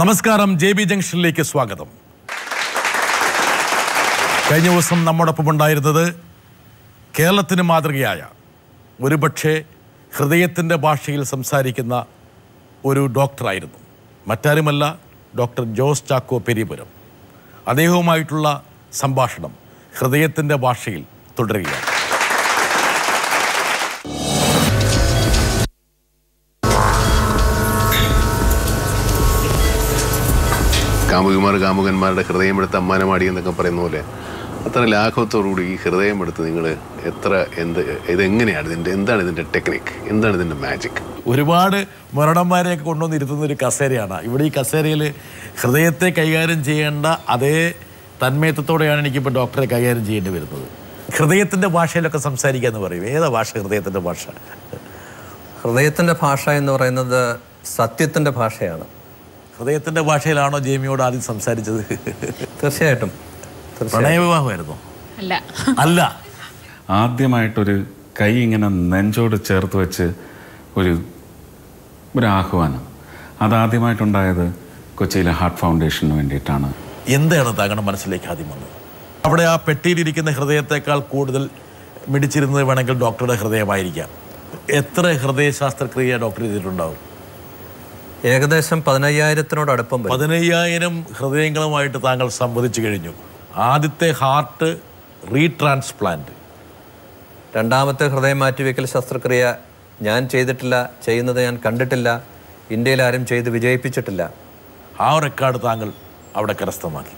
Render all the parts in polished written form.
നമസ്കാരം, JB ജംഗ്ഷനിലേക്ക് സ്വാഗതം. കഴിഞ്ഞ ദിവസം നമ്മോടൊപ്പം ഉണ്ടായിരുന്നത് കേരളത്തിന് മാതൃകയായ, ഒരുപക്ഷെ ഹൃദയത്തിൻ്റെ ഭാഷയിൽ സംസാരിക്കുന്ന ഒരു ഡോക്ടറായിരുന്നു. മറ്റാരുമല്ല, ഡോക്ടർ ജോസ് ചാക്കോ പെരിയപുരം. അദ്ദേഹവുമായിട്ടുള്ള സംഭാഷണം ഹൃദയത്തിൻ്റെ ഭാഷയിൽ തുടരുകയാണ്. കാമുകന്മാരുടെ ഹൃദയമെടുത്ത് അമ്മാനമാടി എന്നൊക്കെ പറയുന്ന പോലെ അത്ര ലാഘവത്തോടുകൂടി ഈ ഹൃദയമെടുത്ത് നിങ്ങൾ ഇതെങ്ങനെയാണ് എന്താണ് ഇതിൻ്റെ ടെക്നിക്ക്, എന്താണ് ഇതിൻ്റെ മാജിക്? ഒരുപാട് മുരടന്മാരെയൊക്കെ കൊണ്ടുവന്നിരുത്തുന്ന ഒരു കസേരയാണ്. ഇവിടെ ഈ കസേരയിൽ ഹൃദയത്തെ കൈകാര്യം ചെയ്യേണ്ട അതേ തന്മയത്വത്തോടെയാണ് എനിക്കിപ്പോൾ ഡോക്ടറെ കൈകാര്യം ചെയ്യേണ്ടി വരുന്നത്. ഹൃദയത്തിൻ്റെ ഭാഷയിലൊക്കെ സംസാരിക്കുക എന്ന് പറയും. ഏതാ ഭാഷ ഹൃദയത്തിൻ്റെ ഭാഷ? ഹൃദയത്തിൻ്റെ ഭാഷ എന്ന് പറയുന്നത് സത്യത്തിൻ്റെ ഭാഷയാണ്. ഹൃദയത്തിൻ്റെ ഭാഷയിലാണോ ജേമിയോട് ആദ്യം സംസാരിച്ചത്? തീർച്ചയായിട്ടും. പ്രണയവിവാഹമായിരുന്നു? അല്ല. ആദ്യമായിട്ടൊരു കൈ ഇങ്ങനെ നെഞ്ചോട് ചേർത്ത് വെച്ച് ഒരു ആഹ്വാനം, അതാദ്യമായിട്ടുണ്ടായത് കൊച്ചിയിലെ ഹാർട്ട് ഫൗണ്ടേഷന് വേണ്ടിയിട്ടാണ്. എന്താണ് താങ്കളുടെ മനസ്സിലേക്ക് ആദ്യം വന്നത്? അവിടെ ആ പെട്ടിയിലിരിക്കുന്ന ഹൃദയത്തെക്കാൾ കൂടുതൽ മിടിച്ചിരുന്നത് വേണമെങ്കിൽ ഡോക്ടറുടെ ഹൃദയമായിരിക്കാം. എത്ര ഹൃദയ ശസ്ത്രക്രിയ ഡോക്ടർ ചെയ്തിട്ടുണ്ടാവും? ഏകദേശം 15,000-നോടടുപ്പം. 15,000 ഹൃദയങ്ങളുമായിട്ട് താങ്കൾ സംവദിച്ചു കഴിഞ്ഞു. ആദ്യത്തെ ഹാർട്ട് റീട്രാൻസ്പ്ലാന്റ്, രണ്ടാമത്തെ ഹൃദയം മാറ്റിവെക്കൽ ശസ്ത്രക്രിയ ഞാൻ ചെയ്തിട്ടില്ല, ചെയ്യുന്നത് ഞാൻ കണ്ടിട്ടില്ല, ഇന്ത്യയിൽ ആരും ചെയ്ത് വിജയിപ്പിച്ചിട്ടില്ല. ആ റെക്കോർഡ് താങ്കൾ അവിടെ കരസ്ഥമാക്കി.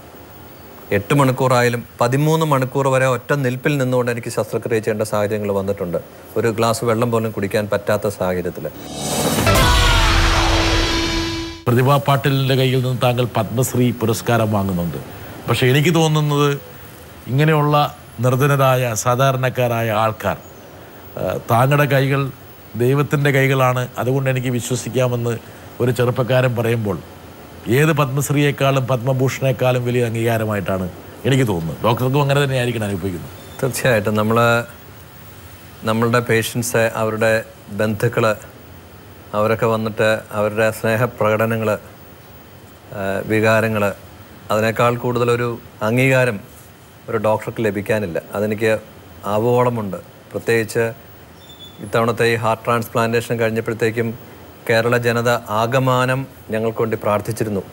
8 മണിക്കൂറായാലും 13 മണിക്കൂർ വരെ ഒറ്റ നിൽപ്പിൽ നിന്നുകൊണ്ട് എനിക്ക് ശസ്ത്രക്രിയ ചെയ്യേണ്ട സാഹചര്യങ്ങൾ വന്നിട്ടുണ്ട്. ഒരു ഗ്ലാസ് വെള്ളം പോലും കുടിക്കാൻ പറ്റാത്ത സാഹചര്യത്തിൽ. പ്രതിഭാ പാട്ടീലിൻ്റെ കയ്യിൽ നിന്ന് താങ്കൾ പത്മശ്രീ പുരസ്കാരം വാങ്ങുന്നുണ്ട്. പക്ഷേ എനിക്ക് തോന്നുന്നത് ഇങ്ങനെയുള്ള നിർധനരായ സാധാരണക്കാരായ ആൾക്കാർ, താങ്കളുടെ കൈകൾ ദൈവത്തിൻ്റെ കൈകളാണ്, അതുകൊണ്ട് എനിക്ക് വിശ്വസിക്കാമെന്ന് ഒരു ചെറുപ്പക്കാരൻ പറയുമ്പോൾ ഏത് പത്മശ്രീയേക്കാളും പത്മഭൂഷണേക്കാളും വലിയ അംഗീകാരമായിട്ടാണ് എനിക്ക് തോന്നുന്നത്. ഡോക്ടർക്കും അങ്ങനെ തന്നെ ആയിരിക്കണം അനുഭവിക്കുന്നത്. തീർച്ചയായിട്ടും. നമ്മളുടെ പേഷ്യൻസ്, അവരുടെ ബന്ധുക്കൾ, അവരൊക്കെ വന്നിട്ട് അവരുടെ സ്നേഹപ്രകടനങ്ങൾ, വികാരങ്ങൾ, അതിനേക്കാൾ കൂടുതലൊരു അംഗീകാരം ഒരു ഡോക്ടർക്ക് ലഭിക്കാനില്ല. അതെനിക്ക് ആവോളമുണ്ട്. പ്രത്യേകിച്ച് ഇത്തവണത്തെ ഈ ഹാർട്ട് ട്രാൻസ്പ്ലാന്റേഷൻ കഴിഞ്ഞപ്പോഴത്തേക്കും കേരള ജനത ആകമാനം ഞങ്ങൾക്ക് വേണ്ടി പ്രാർത്ഥിച്ചിരുന്നു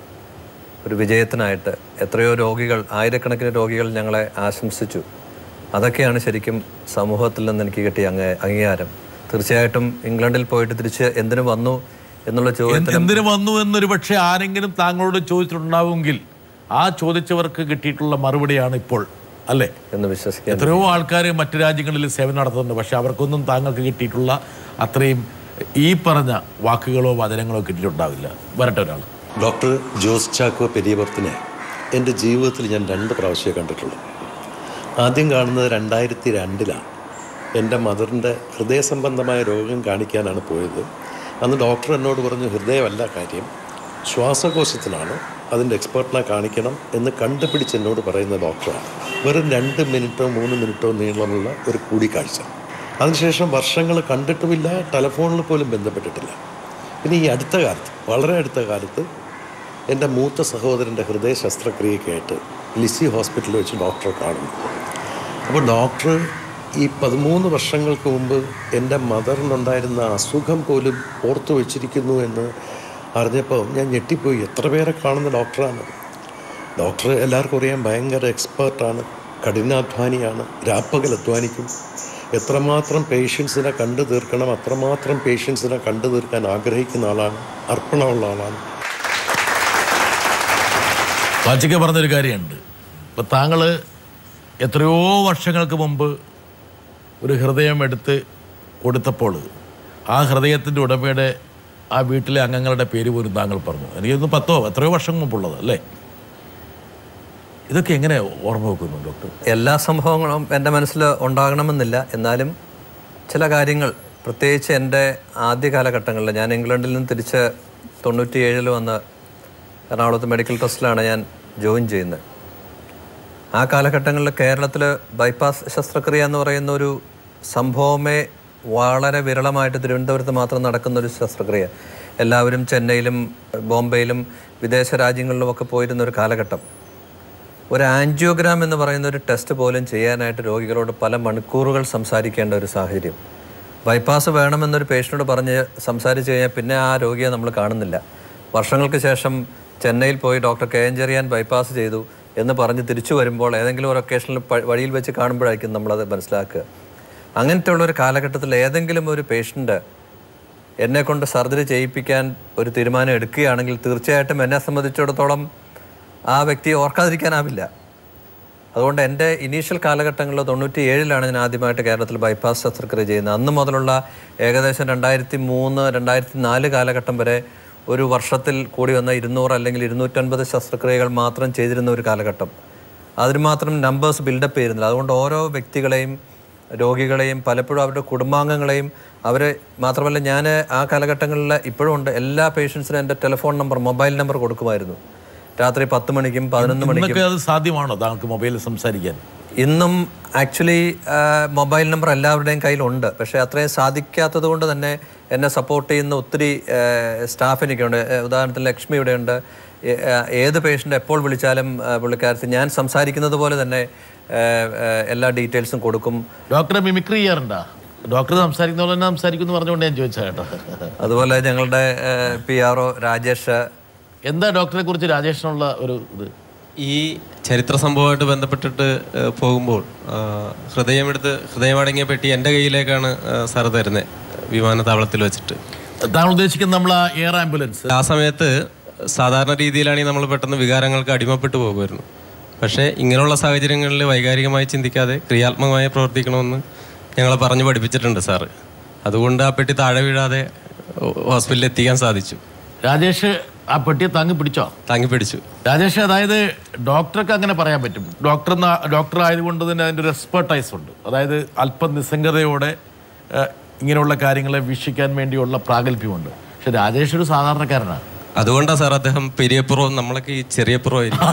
ഒരു വിജയത്തിനായിട്ട്. എത്രയോ രോഗികൾ, ആയിരക്കണക്കിന് രോഗികൾ ഞങ്ങളെ ആശംസിച്ചു. അതൊക്കെയാണ് ശരിക്കും സമൂഹത്തിൽ നിന്ന് എനിക്ക് കിട്ടിയ അംഗീകാരം. തീർച്ചയായിട്ടും ഇംഗ്ലണ്ടിൽ പോയിട്ട് തിരിച്ച് എന്തിനു വന്നു എന്നുള്ള ചോദ്യത്തിന്, എന്തിനു വന്നു എന്നൊരു പക്ഷേ ആരെങ്കിലും താങ്കളോട് ചോദിച്ചിട്ടുണ്ടാവുമെങ്കിൽ ആ ചോദിച്ചവർക്ക് കിട്ടിയിട്ടുള്ള മറുപടിയാണ് ഇപ്പോൾ, അല്ലേ എന്ന് വിശ്വസിക്കാം. എത്രയോ ആൾക്കാർ മറ്റു രാജ്യങ്ങളിൽ സേവനം നടത്തുന്നുണ്ട്. പക്ഷെ അവർക്കൊന്നും താങ്കൾക്ക് കിട്ടിയിട്ടുള്ള അത്രയും ഈ പറഞ്ഞ വാക്കുകളോ വചനങ്ങളോ കിട്ടിയിട്ടുണ്ടാവില്ല. വരട്ടെ ഒരാൾ. ഡോക്ടർ ജോസ് ചാക്കോ പെരിയപുരത്തിനെ എൻ്റെ ജീവിതത്തിൽ ഞാൻ 2 പ്രാവശ്യമേ കണ്ടിട്ടുള്ളൂ. ആദ്യം കാണുന്നത് 2002-ലാണ്. എൻ്റെ മദറിൻ്റെ ഹൃദയ സംബന്ധമായ രോഗം കാണിക്കാനാണ് പോയത്. അന്ന് ഡോക്ടർ എന്നോട് പറഞ്ഞു, ഹൃദയമല്ല കാര്യം, ശ്വാസകോശത്തിലാണ്, അതിൻ്റെ എക്സ്പേർട്ടിനെ കാണിക്കണം എന്ന് കണ്ടുപിടിച്ച് എന്നോട് പറയുന്ന ഡോക്ടറാണ്. വെറും 2 മിനിറ്റോ 3 മിനിറ്റോ നീളമുള്ള ഒരു കൂടിക്കാഴ്ച. അതിനുശേഷം വർഷങ്ങൾ കണ്ടിട്ടുമില്ല, ടെലഫോണിൽ പോലും ബന്ധപ്പെട്ടിട്ടില്ല. പിന്നെ ഈ അടുത്ത കാലത്ത്, വളരെ അടുത്ത കാലത്ത് എൻ്റെ മൂത്ത സഹോദരൻ്റെ ഹൃദയ ശസ്ത്രക്രിയക്കായിട്ട് ലിസി ഹോസ്പിറ്റലിൽ വെച്ച് ഡോക്ടറെ കാണുന്നു. അപ്പോൾ ഡോക്ടർ ഈ 13 വർഷങ്ങൾക്ക് മുമ്പ് എൻ്റെ മദറിനുണ്ടായിരുന്ന അസുഖം പോലും ഓർത്തു വെച്ചിരിക്കുന്നു എന്ന് അറിഞ്ഞപ്പോൾ ഞാൻ ഞെട്ടിപ്പോയി. എത്ര പേരെ കാണുന്ന ഡോക്ടറാണ്. ഡോക്ടർ എല്ലാവർക്കും അറിയാൻ ഭയങ്കര എക്സ്പേർട്ടാണ്, കഠിനാധ്വാനിയാണ്, രാപ്പകൽ അധ്വാനിക്കും. എത്രമാത്രം പേഷ്യൻസിനെ കണ്ടു തീർക്കണം അത്രമാത്രം പേഷ്യൻസിനെ കണ്ടു തീർക്കാൻ ആഗ്രഹിക്കുന്ന ആളാണ്, അർപ്പണമുള്ള ആളാണ്. പാച്ചിക്ക പറഞ്ഞൊരു കാര്യമുണ്ട്. ഇപ്പം താങ്കൾ എത്രയോ വർഷങ്ങൾക്ക് മുമ്പ് ഒരു ഹൃദയം എടുത്ത് കൊടുത്തപ്പോൾ ആ ഹൃദയത്തിൻ്റെ ഉടമയുടെ ആ വീട്ടിലെ അംഗങ്ങളുടെ പേര് പോലും താങ്കൾ പറഞ്ഞു. എനിക്കൊന്ന് 10 എത്രയോ വർഷം മുമ്പുള്ളത് അല്ലേ? ഇതൊക്കെ എങ്ങനെ ഓർമ്മ വെക്കുന്നു ഡോക്ടർ? എല്ലാ സംഭവങ്ങളും എൻ്റെ മനസ്സിൽ ഉണ്ടാകണമെന്നില്ല. എന്നാലും ചില കാര്യങ്ങൾ, പ്രത്യേകിച്ച് എൻ്റെ ആദ്യ കാലഘട്ടങ്ങളിൽ, ഞാൻ ഇംഗ്ലണ്ടിൽ നിന്ന് തിരിച്ച് 97 വന്ന് എറണാകുളത്ത് മെഡിക്കൽ ട്രസ്റ്റിലാണ് ഞാൻ ജോയിൻ ചെയ്യുന്നത്. ആ കാലഘട്ടങ്ങളിൽ കേരളത്തിൽ ബൈപ്പാസ് ശസ്ത്രക്രിയ എന്ന് പറയുന്ന ഒരു സംഭവമേ വളരെ വിരളമായിട്ട് തിരുവനന്തപുരത്ത് മാത്രം നടക്കുന്നൊരു ശസ്ത്രക്രിയ. എല്ലാവരും ചെന്നൈയിലും ബോംബെയിലും വിദേശ രാജ്യങ്ങളിലുമൊക്കെ പോയിരുന്ന ഒരു കാലഘട്ടം. ഒരു ആൻജിയോഗ്രാം എന്ന് പറയുന്ന ഒരു ടെസ്റ്റ് പോലും ചെയ്യാനായിട്ട് രോഗികളോട് പല മണിക്കൂറുകൾ സംസാരിക്കേണ്ട ഒരു സാഹചര്യം. ബൈപ്പാസ് വേണമെന്നൊരു പേഷ്യനോട് പറഞ്ഞ് സംസാരിച്ച് കഴിഞ്ഞാൽ പിന്നെ ആ രോഗിയെ നമ്മൾ കാണുന്നില്ല. വർഷങ്ങൾക്ക് ശേഷം ചെന്നൈയിൽ പോയി ഡോക്ടർ KN ചെറിയാൻ ബൈപ്പാസ് ചെയ്തു എന്ന് പറഞ്ഞ് തിരിച്ചു വരുമ്പോൾ ഏതെങ്കിലും ഒരു ഒക്കേഷനിൽ വഴിയിൽ വെച്ച് കാണുമ്പോഴായിരിക്കും നമ്മളത് മനസ്സിലാക്കുക. അങ്ങനത്തെ ഉള്ളൊരു കാലഘട്ടത്തിൽ ഏതെങ്കിലും ഒരു പേഷ്യൻ്റ് എന്നെക്കൊണ്ട് സർജറി ചെയ്യിപ്പിക്കാൻ ഒരു തീരുമാനം എടുക്കുകയാണെങ്കിൽ തീർച്ചയായിട്ടും എന്നെ സംബന്ധിച്ചിടത്തോളം ആ വ്യക്തിയെ ഓർക്കാതിരിക്കാനാവില്ല. അതുകൊണ്ട് എൻ്റെ ഇനീഷ്യൽ കാലഘട്ടങ്ങളിൽ 97-ലാണ് ഞാൻ ആദ്യമായിട്ട് കേരളത്തിൽ ബൈപ്പാസ് ശസ്ത്രക്രിയ ചെയ്യുന്നത്. അന്ന് മുതലുള്ള ഏകദേശം 2003-2004 കാലഘട്ടം വരെ ഒരു വർഷത്തിൽ കൂടി വന്ന 200 അല്ലെങ്കിൽ 250 ശസ്ത്രക്രിയകൾ മാത്രം ചെയ്തിരുന്ന ഒരു കാലഘട്ടം. അതിന് മാത്രം നമ്പേഴ്സ് ബിൽഡപ്പ് ചെയ്യുന്നില്ല. അതുകൊണ്ട് ഓരോ വ്യക്തികളെയും രോഗികളെയും പലപ്പോഴും അവരുടെ കുടുംബാംഗങ്ങളെയും അവർ മാത്രമല്ല ഞാൻ ആ കാലഘട്ടങ്ങളിൽ ഇപ്പോഴും ഉണ്ട് എല്ലാ പേഷ്യൻസിനും എൻ്റെ ടെലിഫോൺ നമ്പർ മൊബൈൽ നമ്പർ കൊടുക്കുമായിരുന്നു. രാത്രി 10 മണിക്കും 11 മണിക്കും. അത് സാധ്യമാണോ താങ്കൾക്ക് മൊബൈലിൽ സംസാരിക്കാൻ? ഇന്നും ആക്ച്വലി മൊബൈൽ നമ്പർ എല്ലാവരുടെയും കയ്യിലുണ്ട്. പക്ഷേ അത്രയും സാധിക്കാത്തത് കൊണ്ട് തന്നെ എന്നെ സപ്പോർട്ട് ചെയ്യുന്ന ഒത്തിരി സ്റ്റാഫ് എനിക്കുണ്ട്. ഉദാഹരണത്തിന് ലക്ഷ്മി ഇവിടെയുണ്ട്. ഏത് പേഷ്യൻ്റ് എപ്പോൾ വിളിച്ചാലും പുള്ളിക്കാരത്തിൽ ഞാൻ സംസാരിക്കുന്നത് പോലെ തന്നെ എല്ലാ ഡീറ്റെയിൽസും കൊടുക്കും. ഡോക്ടറെ മിമിക്രി ചെയ്യാറുണ്ടോ? ഡോക്ടർ സംസാരിക്കുന്ന പോലെ തന്നെ സംസാരിക്കുന്നു പറഞ്ഞുകൊണ്ട് ഞാൻ ചോദിച്ചാൽ കേട്ടോ. അതുപോലെ ഞങ്ങളുടെ PRO രാജേഷ്. എന്താ ഡോക്ടറെ കുറിച്ച് രാജേഷിനുള്ള ഒരു ഇത്? ഈ ചരിത്ര സംഭവമായിട്ട് ബന്ധപ്പെട്ടിട്ട് പോകുമ്പോൾ ഹൃദയമടങ്ങിയ പെട്ടി എൻ്റെ കയ്യിലേക്കാണ് സാർ തരുന്നത് വിമാനത്താവളത്തിൽ വെച്ചിട്ട്. താങ്കൾ ഉദ്ദേശിക്കുന്ന നമ്മൾ ആ എയർ ആംബുലൻസ്? ആ സമയത്ത് സാധാരണ രീതിയിലാണെങ്കിൽ നമ്മൾ പെട്ടെന്ന് വികാരങ്ങൾക്ക് അടിമപ്പെട്ടു പോകുമായിരുന്നു. പക്ഷേ ഇങ്ങനെയുള്ള സാഹചര്യങ്ങളിൽ വൈകാരികമായി ചിന്തിക്കാതെ ക്രിയാത്മകമായി പ്രവർത്തിക്കണമെന്ന് ഞങ്ങളെ പറഞ്ഞു പഠിപ്പിച്ചിട്ടുണ്ട് സാറ്. അതുകൊണ്ട് ആ പെട്ടി താഴെ വീഴാതെ ഹോസ്പിറ്റലിൽ എത്തിക്കാൻ സാധിച്ചു. രാജേഷ് ആ പെട്ടിയെ താങ്ങി പിടിച്ചോ? താങ്ങി പിടിച്ചു. രാജേഷ്, അതായത് ഡോക്ടർക്ക് അങ്ങനെ പറയാൻ പറ്റും. ഡോക്ടർ ആയതുകൊണ്ട് തന്നെ അതിൻ്റെ ഒരു എക്സ്പെർട്ടൈസ് ഉണ്ട്. അതായത് അല്പം നിസ്സംഗതയോടെ ഇങ്ങനെയുള്ള കാര്യങ്ങളെ വീക്ഷിക്കാൻ വേണ്ടിയുള്ള പ്രാഗൽഭ്യമുണ്ട്. പക്ഷെ രാജേഷ് ഒരു സാധാരണക്കാരനാണ്. അതുകൊണ്ടാണ് സാർ അദ്ദേഹം പെരിയപ്പുറവും നമ്മളൊക്കെ ഈ ചെറിയപ്പുറമായിരിക്കും.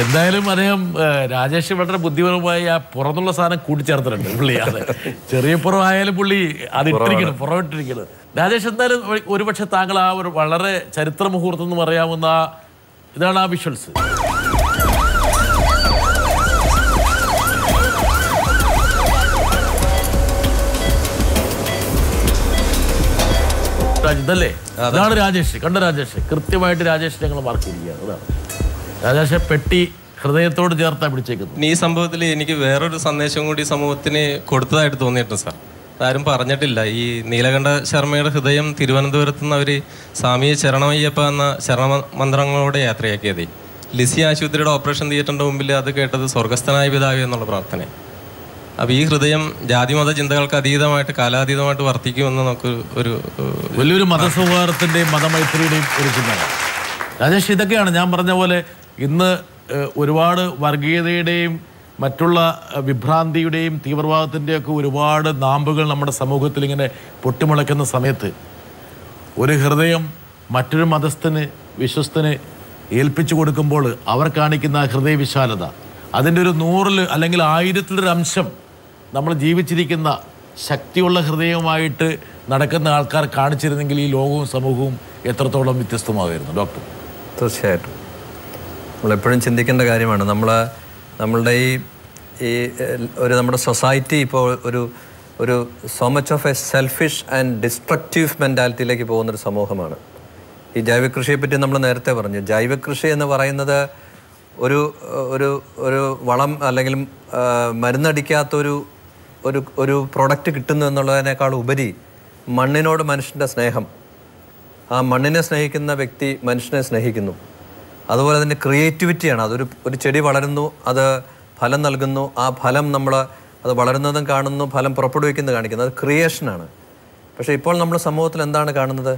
എന്തായാലും അദ്ദേഹം രാജേഷ് വളരെ ബുദ്ധിപരമായി ആ പുറത്തുള്ള സാധനം കൂട്ടിച്ചേർത്തിട്ടുണ്ട് പുള്ളി. അതെ, ചെറിയ പുറമായാലും പുള്ളി അതിട്ടിരിക്കണം, പുറമിട്ടിരിക്കുന്നത്. രാജേഷ്, എന്തായാലും ഒരുപക്ഷെ താങ്കൾ ആ ഒരു വളരെ ചരിത്ര മുഹൂർത്തം എന്ന് പറയാവുന്ന ഇതാണ് ആ വിഷ്വൽസ്. ഇതല്ലേ? ഇതാണ് രാജേഷ്. കണ്ട രാജേഷ്? കൃത്യമായിട്ട് രാജേഷ് ഞങ്ങൾ മാർക്ക് ചെയ്യുകയാണ്. അതാണ് രാജേഷ് പെട്ടി ഹൃദയത്തോട് ചേർത്താ പിടിച്ചേക്കുന്നത്. ഈ സംഭവത്തിൽ എനിക്ക് വേറൊരു സന്ദേശം കൂടി സമൂഹത്തിന് കൊടുത്തതായിട്ട് തോന്നിയിട്ടുണ്ട് സാർ. ആരും പറഞ്ഞിട്ടില്ല. ഈ നീലകണ്ഠ ശർമ്മയുടെ ഹൃദയം തിരുവനന്തപുരത്ത് നിന്ന് അവർ സ്വാമിയെ ശരണമയ്യപ്പ എന്ന ശരണമന്ത്രങ്ങളോടെ യാത്രയാക്കിയത്. ലിസി ആശുപത്രിയുടെ ഓപ്പറേഷൻ തിയേറ്ററിൻ്റെ മുമ്പിൽ അത് കേട്ടത് സ്വർഗസ്ഥനായ പിതാവ് എന്നുള്ള പ്രാർത്ഥന. അപ്പോൾ ഈ ഹൃദയം ജാതിമത ചിന്തകൾക്ക് അതീതമായിട്ട് കാലാതീതമായിട്ട് വർത്തിക്കുമെന്ന് നമുക്ക് ഒരു വലിയൊരു മതസൗഹാർദ്ദത്തിൻ്റെയും മതമൈത്രിയുടെയും ഒരു ചിന്തയാണ്. രാജേഷ്, ഇതൊക്കെയാണ് ഞാൻ പറഞ്ഞ പോലെ ഇന്ന് ഒരുപാട് വർഗീയതയുടെയും മറ്റുള്ള വിഭ്രാന്തിയുടെയും തീവ്രവാദത്തിൻ്റെയൊക്കെ ഒരുപാട് നാമ്പുകൾ നമ്മുടെ സമൂഹത്തിൽ ഇങ്ങനെ പൊട്ടിമുളയ്ക്കുന്ന സമയത്ത് ഒരു ഹൃദയം മറ്റൊരു മതസ്ഥന് വിശ്വസ്തന് ഏൽപ്പിച്ചു കൊടുക്കുമ്പോൾ അവർ കാണിക്കുന്ന ഹൃദയ വിശാലത, അതിൻ്റെ ഒരു 100 അല്ലെങ്കിൽ 1000 അംശം നമ്മൾ ജീവിച്ചിരിക്കുന്ന ശക്തിയുള്ള ഹൃദയവുമായിട്ട് നടക്കുന്ന ആൾക്കാർ കാണിച്ചിരുന്നെങ്കിൽ ഈ ലോകവും സമൂഹവും എത്രത്തോളം വ്യത്യസ്തമാകുമായിരുന്നു ഡോക്ടർ. തീർച്ചയായിട്ടും നമ്മളെപ്പോഴും ചിന്തിക്കേണ്ട കാര്യമാണ്. നമ്മളുടെ ഈ നമ്മുടെ സൊസൈറ്റി ഇപ്പോൾ ഒരു so much of a selfish and destructive മെൻറ്റാലിറ്റിയിലേക്ക് പോകുന്നൊരു സമൂഹമാണ്. ഈ ജൈവകൃഷിയെ പറ്റി നമ്മൾ നേരത്തെ പറഞ്ഞു. ജൈവകൃഷി എന്ന് പറയുന്നത് ഒരു വളം അല്ലെങ്കിൽ മരുന്നടിക്കാത്തൊരു പ്രൊഡക്റ്റ് കിട്ടുന്നു എന്നുള്ളതിനേക്കാൾ ഉപരി മണ്ണിനോട് മനുഷ്യൻ്റെ സ്നേഹം, ആ മണ്ണിനെ സ്നേഹിക്കുന്ന വ്യക്തി മനുഷ്യനെ സ്നേഹിക്കുന്നു. അതുപോലെ തന്നെ ക്രിയേറ്റിവിറ്റിയാണ്. ഒരു ചെടി വളരുന്നു, അത് ഫലം നൽകുന്നു, ആ ഫലം അത് വളരുന്നതും കാണുന്നു, ഫലം പുറപ്പെടുവിക്കുന്നത് കാണിക്കുന്നു, അത് ക്രിയേഷനാണ്. പക്ഷേ ഇപ്പോൾ നമ്മൾ സമൂഹത്തിൽ എന്താണ് കാണുന്നത്?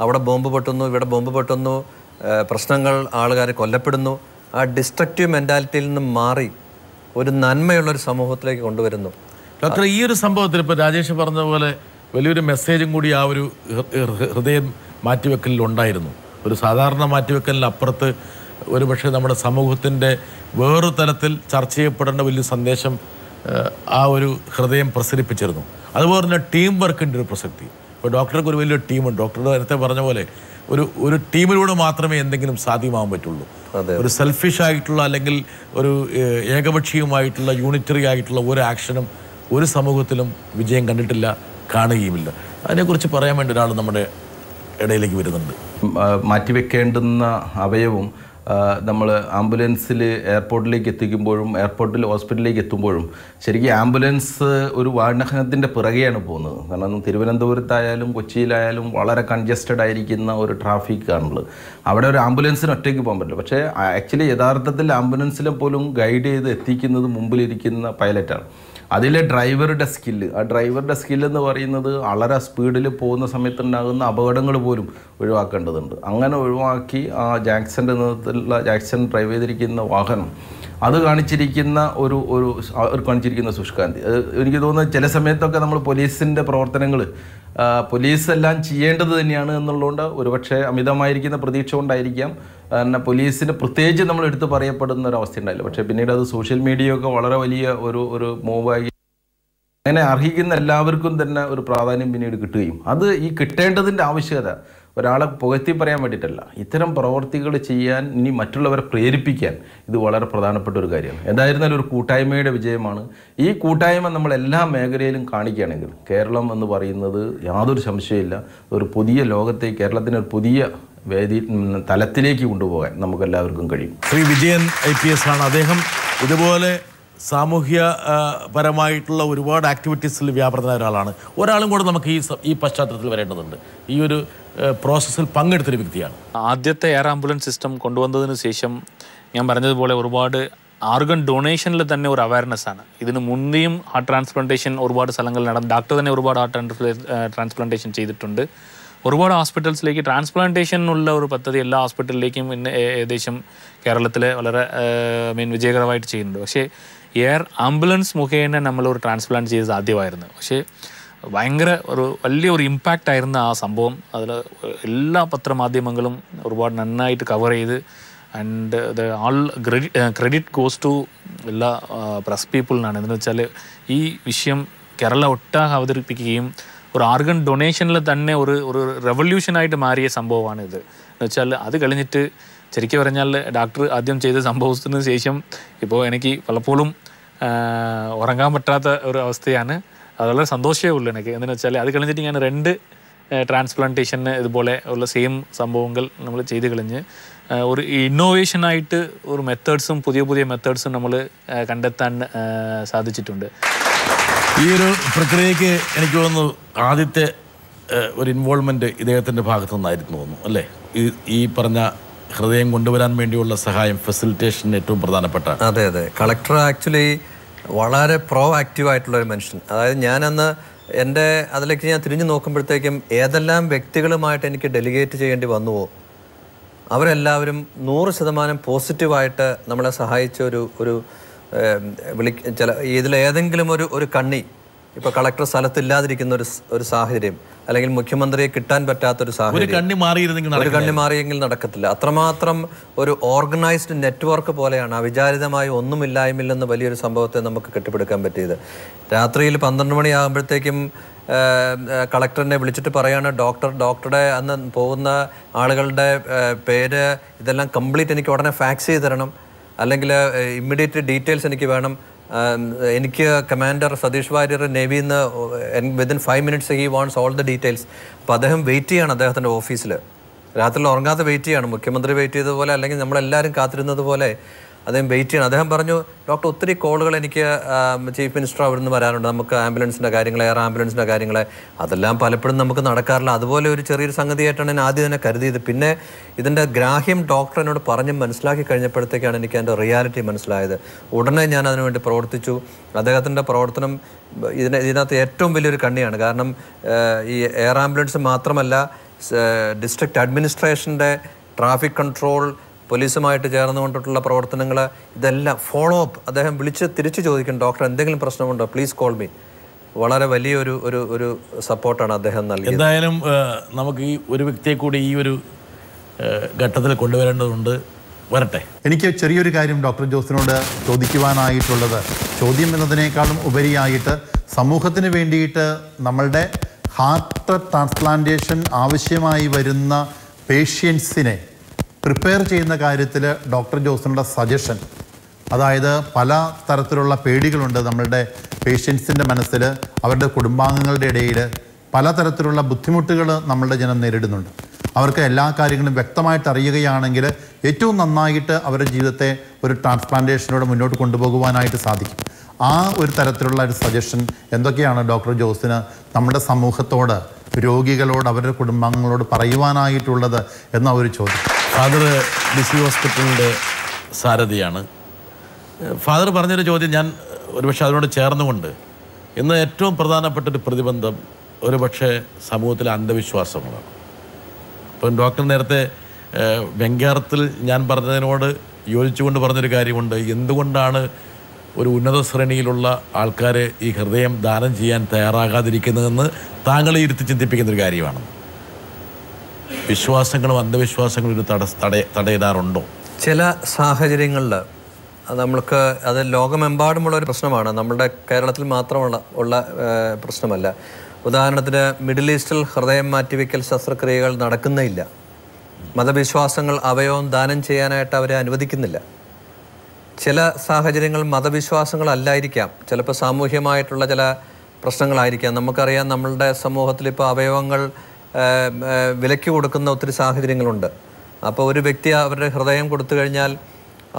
അവിടെ ബോംബ് പൊട്ടുന്നു, ഇവിടെ ബോംബ് പൊട്ടുന്നു, പ്രശ്നങ്ങൾ, ആളുകാർ കൊല്ലപ്പെടുന്നു. ആ ഡിസ്ട്രക്റ്റീവ് മെൻറ്റാലിറ്റിയിൽ നിന്നും മാറി ഒരു നന്മയുള്ളൊരു സമൂഹത്തിലേക്ക് കൊണ്ടുവരുന്നു. ഡോക്ടർ, ഈ ഒരു സംഭവത്തിൽ ഇപ്പോൾ രാജേഷ് പറഞ്ഞ പോലെ വലിയൊരു മെസ്സേജും കൂടി ആ ഒരു ഹൃദയം മാറ്റിവെക്കലിൽ ഉണ്ടായിരുന്നു. ഒരു സാധാരണ മാറ്റിവെക്കലിനപ്പുറത്ത് ഒരുപക്ഷെ നമ്മുടെ സമൂഹത്തിൻ്റെ വേറൊരു തലത്തിൽ ചർച്ച ചെയ്യപ്പെടേണ്ട വലിയ സന്ദേശം ആ ഒരു ഹൃദയം പ്രസരിപ്പിച്ചിരുന്നു. അതുപോലെ തന്നെ ടീം വർക്കിൻ്റെ ഒരു പ്രസക്തി. ഇപ്പോൾ ഡോക്ടർക്ക് ഒരു വലിയൊരു ടീമുണ്ട്. ഡോക്ടർ നേരത്തെ പറഞ്ഞ പോലെ ഒരു ടീമിലൂടെ മാത്രമേ എന്തെങ്കിലും സാധ്യമാകാൻ പറ്റുള്ളൂ. ഒരു സെൽഫിഷ് ആയിട്ടുള്ള അല്ലെങ്കിൽ ഒരു ഏകപക്ഷീയമായിട്ടുള്ള യൂണിറ്ററി ആയിട്ടുള്ള ഒരു ആക്ഷനും ഒരു സമൂഹത്തിലും വിജയം കണ്ടിട്ടില്ല, കാണുകയുമില്ല. അതിനെക്കുറിച്ച് പറയാൻ വേണ്ടി ഒരാൾ നമ്മുടെ ഇടയിലേക്ക് വരുന്നുണ്ട്. മാറ്റിവെക്കേണ്ടുന്ന അവയവം നമ്മൾ ആംബുലൻസിൽ എയർപോർട്ടിലേക്ക് എത്തിക്കുമ്പോഴും എയർപോർട്ടിൽ ഹോസ്പിറ്റലിലേക്ക് എത്തുമ്പോഴും ശരിക്കും ആംബുലൻസ് ഒരു വാഹനത്തിൻ്റെ പിറകെയാണ് പോകുന്നത്. കാരണം തിരുവനന്തപുരത്തായാലും കൊച്ചിയിലായാലും വളരെ കൺജസ്റ്റഡ് ആയിരിക്കുന്ന ഒരു ട്രാഫിക്കാണുള്ളത്. അവിടെ ഒരു ആംബുലൻസിന് ഒറ്റയ്ക്ക് പോകാൻ പറ്റില്ല. പക്ഷേ ആക്ച്വലി യഥാർത്ഥത്തിൽ ആംബുലൻസിനെ പോലും ഗൈഡ് ചെയ്ത് എത്തിക്കുന്നത് മുമ്പിലിരിക്കുന്ന പൈലറ്റാണ്. അതിലെ ഡ്രൈവറുടെ സ്കില്ല്, ആ ഡ്രൈവറുടെ സ്കില്ലെന്ന് പറയുന്നത് വളരെ സ്പീഡിൽ പോകുന്ന സമയത്തുണ്ടാകുന്ന അപകടങ്ങൾ പോലും ഒഴിവാക്കേണ്ടതുണ്ട്. അങ്ങനെ ഒഴിവാക്കി ആ ജാക്സൻ്റെ നേതൃത്വത്തിലുള്ള ജാക്സൺ ഡ്രൈവ് ചെയ്തിരിക്കുന്ന വാഹനം അത് കാണിച്ചിരിക്കുന്ന കാണിച്ചിരിക്കുന്ന ശുഷ്കാന്തി, എനിക്ക് തോന്നുന്നത് ചില സമയത്തൊക്കെ നമ്മൾ പോലീസിൻ്റെ പ്രവർത്തനങ്ങൾ പോലീസ് എല്ലാം ചെയ്യേണ്ടത് തന്നെയാണ് എന്നുള്ളതുകൊണ്ട് ഒരുപക്ഷെ അമിതമായിരിക്കുന്ന പ്രതീക്ഷ കൊണ്ടായിരിക്കാം പിന്നെ പോലീസിന് പ്രത്യേകിച്ച് നമ്മൾ എടുത്ത് പറയപ്പെടുന്ന ഒരു അവസ്ഥ ഉണ്ടായില്ല. പക്ഷേ പിന്നീട് അത് സോഷ്യൽ മീഡിയ ഒക്കെ വളരെ വലിയ ഒരു മൂവായി അങ്ങനെ അർഹിക്കുന്ന എല്ലാവർക്കും തന്നെ ഒരു പ്രാധാന്യം പിന്നീട് കിട്ടുകയും അത് ഈ കിട്ടേണ്ടതിൻ്റെ ആവശ്യകത ഒരാളെ പുകഴ്ത്തി പറയാൻ വേണ്ടിയിട്ടല്ല, ഇത്തരം പ്രവർത്തികൾ ചെയ്യാൻ ഇനി മറ്റുള്ളവരെ പ്രേരിപ്പിക്കാൻ ഇത് വളരെ പ്രധാനപ്പെട്ട ഒരു കാര്യമാണ്. എന്തായിരുന്നാലും ഒരു കൂട്ടായ്മയുടെ വിജയമാണ്. ഈ കൂട്ടായ്മ നമ്മൾ എല്ലാ മേഖലയിലും കാണിക്കുകയാണെങ്കിൽ കേരളം എന്ന് പറയുന്നത് യാതൊരു സംശയമില്ല ഒരു പുതിയ ലോകത്തേക്ക്, കേരളത്തിന് ഒരു പുതിയ തലത്തിലേക്ക് കൊണ്ടുപോകാൻ നമുക്കെല്ലാവർക്കും കഴിയും. ശ്രീ വിജയൻ IPS ആണ്. അദ്ദേഹം ഇതുപോലെ സാമൂഹ്യ പരമായിട്ടുള്ള ഒരുപാട് ആക്ടിവിറ്റീസിൽ വ്യാപൃതനായ ഒരാളാണ്. ഒരാളും കൂടെ നമുക്ക് ഈ പശ്ചാത്തലത്തിൽ വരേണ്ടതുണ്ട്. ഈ ഒരു പ്രോസസ്സിൽ പങ്കെടുത്തൊരു വ്യക്തിയാണ്. ആദ്യത്തെ എയർ ആംബുലൻസ് സിസ്റ്റം കൊണ്ടുവന്നതിന് ശേഷം ഞാൻ പറഞ്ഞതുപോലെ ഒരുപാട് ആർഗൻ ഡൊണേഷനിൽ തന്നെ ഒരു അവയർനെസ്സാണ്. ഇതിന് മുന്നേയും ഹാർട്ട് ട്രാൻസ്പ്ലാന്റേഷൻ ഒരുപാട് സ്ഥലങ്ങളിൽ നടന്നു. ഡോക്ടർ തന്നെ ഒരുപാട് ഹാർട്ട് ട്രാൻസ്പ്ലാന്റേഷൻ ചെയ്തിട്ടുണ്ട്. ഒരുപാട് ഹോസ്പിറ്റൽസിലേക്ക് ട്രാൻസ്പ്ലാന്റേഷനുള്ള ഒരു പദ്ധതി എല്ലാ ഹോസ്പിറ്റലിലേക്കും ഇന്ന് ഏകദേശം കേരളത്തിൽ വളരെ വിജയകരമായിട്ട് ചെയ്യുന്നുണ്ട്. പക്ഷേ എയർ ആംബുലൻസ് മുഖേന നമ്മളൊരു ട്രാൻസ്പ്ലാന്റ് ചെയ്ത് സാധ്യമായിരുന്നു. പക്ഷേ ഭയങ്കര വലിയൊരു ഇമ്പാക്റ്റ് ആയിരുന്ന ആ സംഭവം. അതിൽ എല്ലാ പത്രമാധ്യമങ്ങളും ഒരുപാട് നന്നായിട്ട് കവർ ചെയ്ത് and all credit goes to എല്ലാ പ്രസ് പീപ്പിളിനാണ്. എന്ന് വെച്ചാൽ ഈ വിഷയം കേരള ഒട്ടാകെ അവതരിപ്പിക്കുകയും ഒരു ആർഗൻ ഡൊണേഷനിൽ തന്നെ ഒരു റെവല്യൂഷനായിട്ട് മാറിയ സംഭവമാണിത്. എന്ന് വെച്ചാൽ അത് കഴിഞ്ഞിട്ട് ശരിക്കും പറഞ്ഞാൽ ഡോക്ടർ ആദ്യം ചെയ്ത സംഭവത്തിന് ശേഷം ഇപ്പോൾ എനിക്ക് പലപ്പോഴും ഉറങ്ങാൻ പറ്റാത്ത ഒരു അവസ്ഥയാണ്. അത് വളരെ സന്തോഷമേ ഉള്ളൂ എനിക്ക്. എന്ന് വെച്ചാൽ അത് കഴിഞ്ഞിട്ട് ഞാൻ 2 ട്രാൻസ്പ്ലാന്റേഷന് ഇതുപോലെ ഉള്ള സെയിം സംഭവങ്ങൾ നമ്മൾ ചെയ്ത് കളഞ്ഞ് ഒരു ഇന്നോവേഷനായിട്ട് ഒരു മെത്തേഡ്സും പുതിയ മെത്തേഡ്സും നമ്മൾ കണ്ടെത്താൻ സാധിച്ചിട്ടുണ്ട്. ഈ ഒരു പ്രക്രിയയ്ക്ക് എനിക്ക് തോന്നുന്നു ആദ്യത്തെ ഒരു ഇൻവോൾവ്മെൻറ്റ് ഇദ്ദേഹത്തിൻ്റെ ഭാഗത്തു നിന്നായിരുന്നു തോന്നുന്നു അല്ലേ? ഈ പറഞ്ഞ ഹൃദയം കൊണ്ടുവരാൻ വേണ്ടിയുള്ള സഹായം, ഫെസിലിറ്റേഷൻ ഏറ്റവും പ്രധാനപ്പെട്ട. അതെ. കളക്ടർ ആക്ച്വലി വളരെ പ്രോ ആക്റ്റീവായിട്ടുള്ള ഒരു മനുഷ്യൻ. അതായത് ഞാനന്ന് അതിലേക്ക് ഞാൻ തിരിഞ്ഞു നോക്കുമ്പോഴത്തേക്കും ഏതെല്ലാം വ്യക്തികളുമായിട്ട് എനിക്ക് ഡെലിഗേറ്റ് ചെയ്യേണ്ടി വന്നുവോ അവരെല്ലാവരും 100% പോസിറ്റീവായിട്ട് നമ്മളെ സഹായിച്ച ഒരു ഇതിലേതെങ്കിലും ഒരു കണ്ണി, ഇപ്പോൾ കളക്ടർ സ്ഥലത്തില്ലാതിരിക്കുന്ന ഒരു സാഹചര്യം അല്ലെങ്കിൽ മുഖ്യമന്ത്രിയെ കിട്ടാൻ പറ്റാത്തൊരു സാഹചര്യം, ഒരു കണ്ണി മാറിയെങ്കിൽ നടക്കത്തില്ല. അത്രമാത്രം ഒരു ഓർഗനൈസ്ഡ് നെറ്റ്വർക്ക് പോലെയാണ് അവിചാരിതമായി ഒന്നുമില്ലായ്മില്ലെന്ന് വലിയൊരു സംഭവത്തെ നമുക്ക് കെട്ടിപ്പടുക്കാൻ പറ്റിയത്. രാത്രിയിൽ 12 മണിയാകുമ്പോഴത്തേക്കും കളക്ടറിനെ വിളിച്ചിട്ട് പറയാണ് ഡോക്ടറുടെ അന്ന് പോകുന്ന ആളുകളുടെ പേര് ഇതെല്ലാം കംപ്ലീറ്റ് എനിക്ക് ഉടനെ ഫാക്സ് ചെയ്ത് തരണം, അല്ലെങ്കിൽ ഇമ്മീഡിയറ്റ് ഡീറ്റെയിൽസ് എനിക്ക് വേണം. എനിക്ക് കമാൻഡർ സതീഷ് വാര്യർ നേവിയിൽ നിന്ന് within 5 minutes he wants all the details. അപ്പോൾ അദ്ദേഹം വെയിറ്റ് ചെയ്യാണ് അദ്ദേഹത്തിൻ്റെ ഓഫീസിൽ, രാത്രിയിൽ ഉറങ്ങാതെ വെയിറ്റ് ചെയ്യാണ്. മുഖ്യമന്ത്രി വെയിറ്റ് ചെയ്തതുപോലെ അല്ലെങ്കിൽ നമ്മളെല്ലാവരും കാത്തിരുന്നത് പോലെ അദ്ദേഹം വെയിറ്റ് ചെയ്യണം. അദ്ദേഹം പറഞ്ഞു, ഡോക്ടർ ഒത്തിരി കോളുകൾ എനിക്ക് ചീഫ് മിനിസ്റ്റർ അവിടെ നിന്ന് വരാനുണ്ട്, നമുക്ക് ആംബുലൻസിൻ്റെ കാര്യങ്ങൾ, എയർ ആംബുലൻസിൻ്റെ കാര്യങ്ങൾ, അതെല്ലാം പലപ്പോഴും നമുക്ക് നടക്കാറില്ല. അതുപോലെ ഒരു ചെറിയൊരു സംഗതിയായിട്ടാണ് ഞാൻ ആദ്യം തന്നെ കരുതിയത്. പിന്നെ ഇതിൻ്റെ ഗ്രാഹ്യം ഡോക്ടർ എന്നോട് പറഞ്ഞ് മനസ്സിലാക്കി കഴിഞ്ഞപ്പോഴത്തേക്കാണ് എനിക്ക് അതിൻ്റെ റിയാലിറ്റി മനസ്സിലായത്. ഉടനെ ഞാൻ അതിനുവേണ്ടി പ്രവർത്തിച്ചു. അദ്ദേഹത്തിൻ്റെ പ്രവർത്തനം ഇതിനകത്ത് ഏറ്റവും വലിയൊരു കണ്ണിയാണ്. കാരണം ഈ എയർ ആംബുലൻസ് മാത്രമല്ല, ഡിസ്ട്രിക്ട് അഡ്മിനിസ്ട്രേഷൻ്റെ ട്രാഫിക് കൺട്രോൾ, പോലീസുമായിട്ട് ചേർന്നുകൊണ്ടിട്ടുള്ള പ്രവർത്തനങ്ങൾ, ഇതെല്ലാം ഫോളോ അപ്പ്. അദ്ദേഹം തിരിച്ചു ചോദിക്കും, ഡോക്ടർ എന്തെങ്കിലും പ്രശ്നമുണ്ടോ, പ്ലീസ് കോൾ മീ. വളരെ വലിയൊരു സപ്പോർട്ടാണ് അദ്ദേഹം നൽകിയത്. എന്തായാലും നമുക്ക് ഈ ഒരു വ്യക്തിയെ കൂടി ഈ ഒരു ഘട്ടത്തിൽ കൊണ്ടുവരേണ്ടതുണ്ട്. വരട്ടെ. എനിക്ക് ചെറിയൊരു കാര്യം ഡോക്ടർ ജോസിനോട് ചോദിക്കുവാനായിട്ടുള്ളത്, ചോദ്യം എന്നതിനേക്കാളും ഉപരിയായിട്ട് സമൂഹത്തിന് വേണ്ടിയിട്ട് നമ്മളുടെ ഹാർട്ട് ട്രാൻസ്പ്ലാന്റേഷൻ ആവശ്യമായി വരുന്ന പേഷ്യൻസിനെ പ്രിപ്പയർ ചെയ്യുന്ന കാര്യത്തിൽ ഡോക്ടർ ജോസിൻ്റെ സജഷൻ, അതായത് പല തരത്തിലുള്ള പേടികളുണ്ട് നമ്മളുടെ പേഷ്യൻസിൻ്റെ മനസ്സിൽ, അവരുടെ കുടുംബാംഗങ്ങളുടെ ഇടയിൽ പലതരത്തിലുള്ള ബുദ്ധിമുട്ടുകൾ നമ്മളുടെ ജനം നേരിടുന്നുണ്ട്. അവർക്ക് എല്ലാ കാര്യങ്ങളും വ്യക്തമായിട്ട് അറിയുകയാണെങ്കിൽ ഏറ്റവും നന്നായിട്ട് അവരുടെ ജീവിതത്തെ ഒരു ട്രാൻസ്പ്ലാന്റേഷനോട് മുന്നോട്ട് കൊണ്ടുപോകുവാനായിട്ട് സാധിക്കും. ആ ഒരു തരത്തിലുള്ള ഒരു സജഷൻ എന്തൊക്കെയാണ് ഡോക്ടർ ജോസിന് നമ്മുടെ സമൂഹത്തോട്, രോഗികളോട്, അവരുടെ കുടുംബാംഗങ്ങളോട് പറയുവാനായിട്ടുള്ളത് എന്ന ഒരു ചോദ്യം. ഫാദർ ഡിസി ഹോസ്പിറ്റലിൻ്റെ സാരഥിയാണ്. ഫാദർ പറഞ്ഞൊരു ചോദ്യം ഞാൻ ഒരുപക്ഷെ അതിനോട് ചേർന്നുകൊണ്ട്, ഇന്ന് ഏറ്റവും പ്രധാനപ്പെട്ടൊരു പ്രതിബന്ധം ഒരുപക്ഷെ സമൂഹത്തിലെ അന്ധവിശ്വാസങ്ങളാണ്. ഇപ്പം ഡോക്ടർ നേരത്തെ വെങ്കാരത്തിൽ ഞാൻ പറഞ്ഞതിനോട് യോജിച്ചുകൊണ്ട് പറഞ്ഞൊരു കാര്യമുണ്ട്. എന്തുകൊണ്ടാണ് ഒരു ഉന്നത ശ്രേണിയിലുള്ള ആൾക്കാർ ഈ ഹൃദയം ദാനം ചെയ്യാൻ തയ്യാറാകാതിരിക്കുന്നതെന്ന് താങ്കളെ ഇരുത്തി ചിന്തിപ്പിക്കുന്നൊരു കാര്യമാണ്. വിശ്വാസങ്ങളും അന്ധവിശ്വാസങ്ങളും ഇത് തടയിടാറുണ്ടോ? ചില സാഹചര്യങ്ങളിൽ നമ്മൾക്ക് അത് ലോകമെമ്പാടുമുള്ള ഒരു പ്രശ്നമാണ്, നമ്മുടെ കേരളത്തിൽ മാത്രമുള്ള പ്രശ്നമല്ല. ഉദാഹരണത്തിന് മിഡിൽ ഈസ്റ്റിൽ ഹൃദയം മാറ്റിവെക്കൽ ശസ്ത്രക്രിയകൾ നടക്കുന്നില്ല. മതവിശ്വാസങ്ങൾ അവയവം ദാനം ചെയ്യാനായിട്ട് അവരെ അനുവദിക്കുന്നില്ല. ചില സാഹചര്യങ്ങൾ മതവിശ്വാസങ്ങളല്ലായിരിക്കാം, ചിലപ്പോൾ സാമൂഹ്യമായിട്ടുള്ള ചില പ്രശ്നങ്ങളായിരിക്കാം. നമുക്കറിയാം, നമ്മളുടെ സമൂഹത്തിൽ ഇപ്പോൾ അവയവങ്ങൾ വിലയ്ക്ക് കൊടുക്കുന്ന ഒത്തിരി സാഹചര്യങ്ങളുണ്ട്. അപ്പോൾ ഒരു വ്യക്തി അവരുടെ ഹൃദയം കൊടുത്തു കഴിഞ്ഞാൽ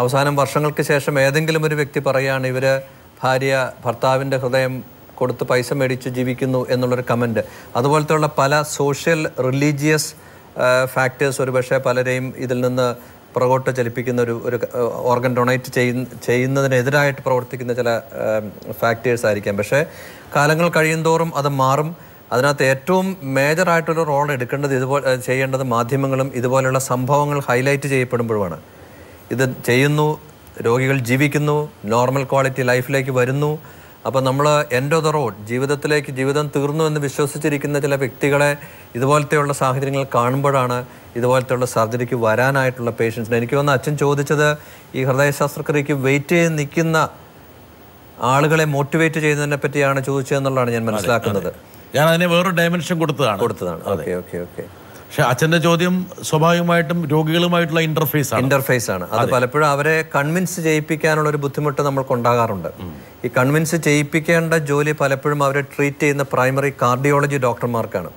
അവസാനം വർഷങ്ങൾക്ക് ശേഷം ഏതെങ്കിലും ഒരു വ്യക്തി പറയുകയാണ് ഇവർ ഭർത്താവിൻ്റെ ഹൃദയം കൊടുത്ത് പൈസ മേടിച്ച് ജീവിക്കുന്നു എന്നുള്ളൊരു കമൻറ്റ്. അതുപോലത്തെയുള്ള പല സോഷ്യൽ റിലീജിയസ് ഫാക്ടേഴ്സ് ഒരുപക്ഷെ പലരെയും ഇതിൽ നിന്ന് പുറകോട്ട് ചലിപ്പിക്കുന്ന ഒരു ഓർഗൻ ഡൊണേറ്റ് ചെയ്യുന്നതിനെതിരായിട്ട് പ്രവർത്തിക്കുന്ന ചില ഫാക്ടേഴ്സ് ആയിരിക്കാം. പക്ഷേ കാലങ്ങൾ കഴിയുന്തോറും അത് മാറും. അതിനകത്ത് ഏറ്റവും മേജറായിട്ടൊരു റോൾ എടുക്കേണ്ടത് ചെയ്യേണ്ടത് മാധ്യമങ്ങളും ഇതുപോലെയുള്ള സംഭവങ്ങൾ ഹൈലൈറ്റ് ചെയ്യപ്പെടുമ്പോഴുമാണ്. ഇത് ചെയ്യുന്നു, രോഗികൾ ജീവിക്കുന്നു, നോർമൽ ക്വാളിറ്റി ലൈഫിലേക്ക് വരുന്നു. അപ്പോൾ നമ്മൾ എൻഡ് ഓഫ് ദ റോഡ്, ജീവിതം തീർന്നു എന്ന് വിശ്വസിച്ചിരിക്കുന്ന ചില വ്യക്തികളെ ഇതുപോലത്തെയുള്ള സാഹചര്യങ്ങൾ കാണുമ്പോഴാണ് ഇതുപോലത്തെയുള്ള സർജറിക്ക് വരാനായിട്ടുള്ള പേഷ്യൻസിന്. എനിക്ക് തോന്നുന്നു അച്ഛൻ ചോദിച്ചത് ഈ ഹൃദയ ശസ്ത്രക്രിയക്ക് വെയിറ്റ് ചെയ്ത് നിൽക്കുന്ന ആളുകളെ മോട്ടിവേറ്റ് ചെയ്യുന്നതിനെ പറ്റിയാണ് ചോദിച്ചതെന്നുള്ളതാണ് ഞാൻ മനസ്സിലാക്കുന്നത്. ഞാൻ അതിനെ വേറൊരു ഡയമെൻഷൻ കൊടുത്തതാണ്. ഓക്കെ. പക്ഷെ അച്ഛൻ്റെ ചോദ്യം സ്വാഭാവികമായിട്ടും രോഗികളുമായിട്ടുള്ള ഇന്റർഫേസ് ആണ്. അത് പലപ്പോഴും അവരെ കൺവിൻസ് ചെയ്യിപ്പിക്കാനുള്ള ഒരു ബുദ്ധിമുട്ട് നമ്മൾക്കുണ്ടാകാറുണ്ട്. ഈ കൺവിൻസ് ചെയ്യിപ്പിക്കേണ്ട ജോലി പലപ്പോഴും അവരെ ട്രീറ്റ് ചെയ്യുന്ന പ്രൈമറി കാർഡിയോളജി ഡോക്ടർമാർക്കാണ്.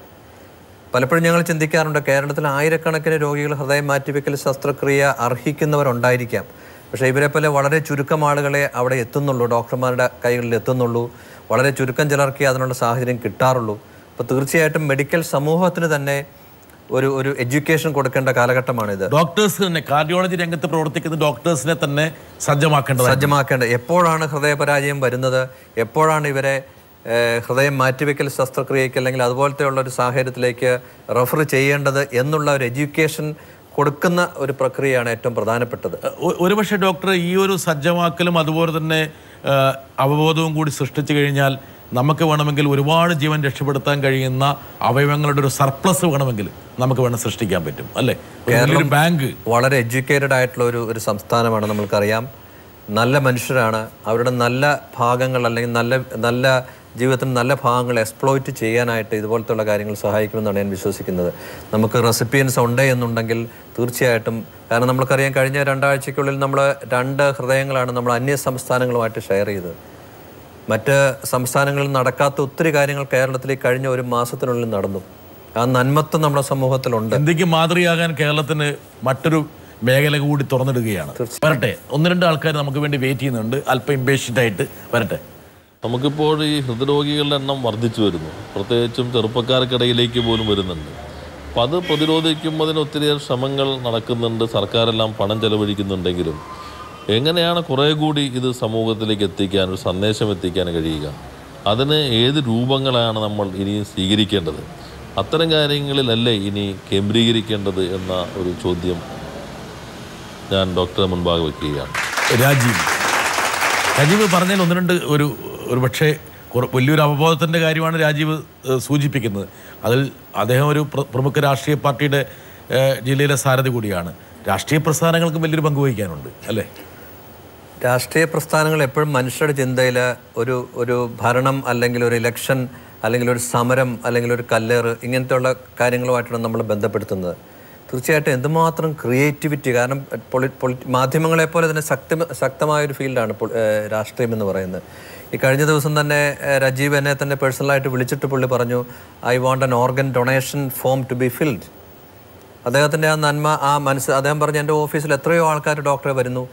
പലപ്പോഴും ഞങ്ങൾ ചിന്തിക്കാറുണ്ട്, കേരളത്തിൽ ആയിരക്കണക്കിന് രോഗികൾ ഹൃദയം മാറ്റിവെക്കൽ ശസ്ത്രക്രിയ അർഹിക്കുന്നവരുണ്ടായിരിക്കാം. പക്ഷേ ഇവരെ പോലെ വളരെ ചുരുക്കം ആളുകളെ അവിടെ എത്തുന്നുള്ളൂ, ഡോക്ടർമാരുടെ കൈകളിൽ എത്തുന്നുള്ളൂ. വളരെ ചുരുക്കം ചിലർക്ക് അതിനുള്ള സാഹചര്യം കിട്ടാറുള്ളൂ. അപ്പോൾ തീർച്ചയായിട്ടും മെഡിക്കൽ സമൂഹത്തിന് തന്നെ ഒരു എഡ്യൂക്കേഷൻ കൊടുക്കേണ്ട കാലഘട്ടമാണിത്. ഡോക്ടേഴ്സ് തന്നെ, കാർഡിയോളജി രംഗത്ത് പ്രവർത്തിക്കുന്ന ഡോക്ടേഴ്സിനെ തന്നെ സജ്ജമാക്കേണ്ടത്. എപ്പോഴാണ് ഹൃദയപരാജയം വരുന്നത്, എപ്പോഴാണ് ഇവരെ ഹൃദയം മാറ്റിവെക്കൽ ശസ്ത്രക്രിയയ്ക്ക് അല്ലെങ്കിൽ അതുപോലത്തെയുള്ള ഒരു സാഹചര്യത്തിലേക്ക് റെഫർ ചെയ്യേണ്ടത് എന്നുള്ള ഒരു എഡ്യൂക്കേഷൻ കൊടുക്കുന്ന ഒരു പ്രക്രിയയാണ് ഏറ്റവും പ്രധാനപ്പെട്ടത്. ഒരുപക്ഷെ ഡോക്ടർ ഈ ഒരു സജ്ജമാക്കലും അതുപോലെ തന്നെ അവബോധവും കൂടി സൃഷ്ടിച്ചു കഴിഞ്ഞാൽ നമുക്ക് വേണമെങ്കിൽ ഒരുപാട് ജീവൻ രക്ഷപ്പെടുത്താൻ കഴിയുന്ന അവയവങ്ങളുടെ ഒരു സർപ്ലസ് വേണമെങ്കിൽ നമുക്ക് വേണം സൃഷ്ടിക്കാൻ പറ്റും, അല്ലേ? കേരളം ബാങ്ക് വളരെ എഡ്യൂക്കേറ്റഡ് ആയിട്ടുള്ള ഒരു സംസ്ഥാനമാണ്. നമ്മൾക്കറിയാം, നല്ല മനുഷ്യരാണ്. അവരുടെ നല്ല ഭാഗങ്ങൾ അല്ലെങ്കിൽ നല്ല ജീവിതത്തിന് നല്ല ഭാഗങ്ങൾ എക്സ്പ്ലോയിറ്റ് ചെയ്യാനായിട്ട് ഇതുപോലത്തുള്ള കാര്യങ്ങൾ സഹായിക്കുമെന്നാണ് ഞാൻ വിശ്വസിക്കുന്നത്. നമുക്ക് റെസിപ്പിയൻസ് ഉണ്ട് എന്നുണ്ടെങ്കിൽ തീർച്ചയായിട്ടും, കാരണം നമ്മൾക്കറിയാം കഴിഞ്ഞ 2 ആഴ്ചയ്ക്കുള്ളിൽ നമ്മൾ 2 ഹൃദയങ്ങളാണ് നമ്മൾ അന്യ സംസ്ഥാനങ്ങളുമായിട്ട് ഷെയർ ചെയ്തത്. മറ്റ് സംസ്ഥാനങ്ങളിൽ നടക്കാത്ത ഒത്തിരി കാര്യങ്ങൾ കേരളത്തിൽ കഴിഞ്ഞ 1 മാസത്തിനുള്ളിൽ നടന്നു. ആ നന്മത്വം നമ്മുടെ സമൂഹത്തിലുണ്ട്. ഇന്ത്യക്ക് മാതൃകയാകാൻ കേരളത്തിന് മറ്റൊരു മേഖല കൂടി തുറന്നിടുകയാണ്. വരട്ടെ, 1-2 ആൾക്കാർ നമുക്ക് വേണ്ടി വെയിറ്റ് ചെയ്യുന്നുണ്ട്, അല്പം ഇംപേഷ്യൻ്റ് ആയിട്ട്. വരട്ടെ. നമുക്കിപ്പോൾ ഈ ഹൃദ്രോഗികളുടെ എണ്ണം വർദ്ധിച്ചു വരുന്നു, പ്രത്യേകിച്ചും ചെറുപ്പക്കാർക്കിടയിലേക്ക് പോലും വരുന്നുണ്ട്. അപ്പോൾ അത് പ്രതിരോധിക്കുമ്പോൾ ഒത്തിരിയേറെ ശ്രമങ്ങൾ നടക്കുന്നുണ്ട്, സർക്കാരെല്ലാം പണം ചെലവഴിക്കുന്നുണ്ടെങ്കിലും എങ്ങനെയാണ് കുറേ കൂടി ഇത് സമൂഹത്തിലേക്ക് എത്തിക്കാൻ, ഒരു സന്ദേശം എത്തിക്കാൻ കഴിയുക? അതിന് ഏത് രൂപങ്ങളാണ് നമ്മൾ ഇനിയും സ്വീകരിക്കേണ്ടത്? അത്തരം കാര്യങ്ങളിലല്ലേ ഇനി കേന്ദ്രീകരിക്കേണ്ടത് എന്ന ഒരു ചോദ്യം ഞാൻ ഡോക്ടറെ മുൻപാകെ വയ്ക്കുകയാണ്. രാജീവ് പറഞ്ഞതിൽ 1-2 ഒരു പക്ഷേ വലിയൊരു അവബോധത്തിൻ്റെ കാര്യമാണ് രാജീവ് സൂചിപ്പിക്കുന്നത്. അതിൽ അദ്ദേഹം ഒരു പ്രമുഖ രാഷ്ട്രീയ പാർട്ടിയുടെ ജില്ലയിലെ സാരഥി കൂടിയാണ്. രാഷ്ട്രീയ പ്രസ്ഥാനങ്ങൾക്കും വലിയൊരു പങ്ക് വഹിക്കാനുണ്ട്, അല്ലേ? രാഷ്ട്രീയ പ്രസ്ഥാനങ്ങൾ എപ്പോഴും മനുഷ്യരുടെ ചിന്തയിൽ ഒരു ഭരണം അല്ലെങ്കിൽ ഒരു ഇലക്ഷൻ അല്ലെങ്കിൽ ഒരു സമരം അല്ലെങ്കിൽ ഒരു കല്ലേറ് ഇങ്ങനത്തെയുള്ള കാര്യങ്ങളുമായിട്ടാണ് നമ്മൾ ബന്ധപ്പെടുത്തുന്നത്. തീർച്ചയായിട്ടും എന്തുമാത്രം ക്രിയേറ്റിവിറ്റി, കാരണം മാധ്യമങ്ങളെപ്പോലെ തന്നെ ശക്തമായൊരു ഫീൽഡാണ് രാഷ്ട്രീയം എന്ന് പറയുന്നത്. ഈ കഴിഞ്ഞ ദിവസം തന്നെ രാജീവ് എന്നെ തന്നെ പേഴ്സണലായിട്ട് വിളിച്ചിട്ട് പുള്ളി പറഞ്ഞു, I want an organ donation form to be filled. അദ്ദേഹത്തിൻ്റെ ആ നന്മ, ആ അദ്ദേഹം പറഞ്ഞു, എൻ്റെ ഓഫീസിൽ എത്രയോ ആൾക്കാർ ഡോക്ടറെ വരുന്നു,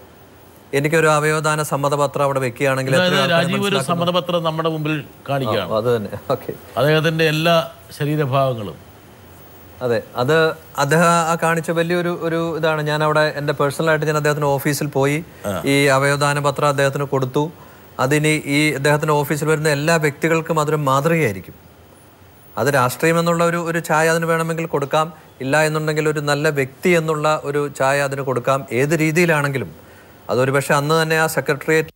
എനിക്കൊരു അവയവദാന സമ്മതപത്രം അവിടെ വെക്കുകയാണെങ്കിൽ രാജീവ് ഒരു സമ്മതപത്രം നമ്മുടെ മുമ്പിൽ കാണിക്കുകയാണ്. അത് തന്നെ. ഓക്കെ, അദ്ദേഹത്തിൻ്റെ എല്ലാ ശരീരഭാഗങ്ങളും. അതെ, അത് അദ്ദേഹം ആ കാണിച്ച വലിയൊരു ഇതാണ്. ഞാൻ അവിടെ എൻ്റെ പേഴ്സണലായിട്ട് ഞാൻ അദ്ദേഹത്തിൻ്റെ ഓഫീസിൽ പോയി ഈ അവയവദാന പത്രം അദ്ദേഹത്തിന് കൊടുത്തു. അതിനി ഈ അദ്ദേഹത്തിൻ്റെ ഓഫീസിൽ വരുന്ന എല്ലാ വ്യക്തികൾക്കും അതൊരു മാതൃകയായിരിക്കും. അത് രാഷ്ട്രീയം എന്നുള്ള ഒരു ഛായ അതിന് വേണമെങ്കിൽ കൊടുക്കാം, ഇല്ല എന്നുണ്ടെങ്കിൽ ഒരു നല്ല വ്യക്തി എന്നുള്ള ഒരു ഛായ അതിന് കൊടുക്കാം. ഏത് രീതിയിലാണെങ്കിലും അതൊരു പക്ഷേ അന്ന് തന്നെ ആ സെക്രട്ടേറിയറ്റ്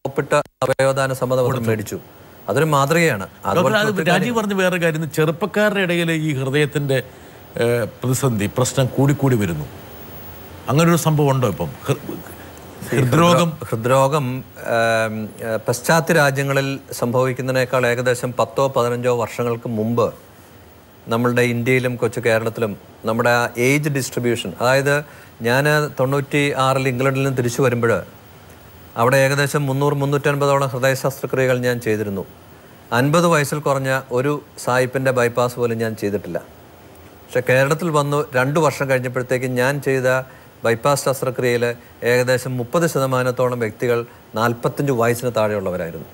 ഒപ്പിട്ട അവയവദാന സമ്മതപത്രം മേടിച്ചു. അതൊരു മാതൃകയാണ്. രാജീവ് പറഞ്ഞ വേറെ കാര്യം, ചെറുപ്പക്കാരുടെ ഇടയിൽ ഈ ഹൃദയത്തിൻ്റെ പ്രശ്നം കൂടിക്കൂടി വരുന്നു. അങ്ങനൊരു സംഭവം ഉണ്ടോ ഇപ്പം? ഹൃദ്രോഗം പാശ്ചാത്യ രാജ്യങ്ങളിൽ സംഭവിക്കുന്നതിനേക്കാൾ ഏകദേശം 10-15 വർഷങ്ങൾക്ക് മുമ്പ് നമ്മളുടെ ഇന്ത്യയിലും കൊച്ചു കേരളത്തിലും നമ്മുടെ ആ ഏജ് ഡിസ്ട്രിബ്യൂഷൻ, അതായത് ഞാൻ 96 ഇംഗ്ലണ്ടിൽ നിന്ന് തിരിച്ചു വരുമ്പോൾ അവിടെ ഏകദേശം 300-350 ഹൃദയ ശസ്ത്രക്രിയകൾ ഞാൻ ചെയ്തിരുന്നു. 50 വയസ്സിൽ കുറഞ്ഞ ഒരു സായിപ്പിൻ്റെ ബൈപ്പാസ് പോലും ഞാൻ ചെയ്തിട്ടില്ല. പക്ഷേ കേരളത്തിൽ വന്നു 2 വർഷം കഴിഞ്ഞപ്പോഴത്തേക്കും ഞാൻ ചെയ്ത ബൈപ്പാസ് ശസ്ത്രക്രിയയിൽ ഏകദേശം 30% വ്യക്തികൾ 45 വയസ്സിന് താഴെയുള്ളവരായിരുന്നു.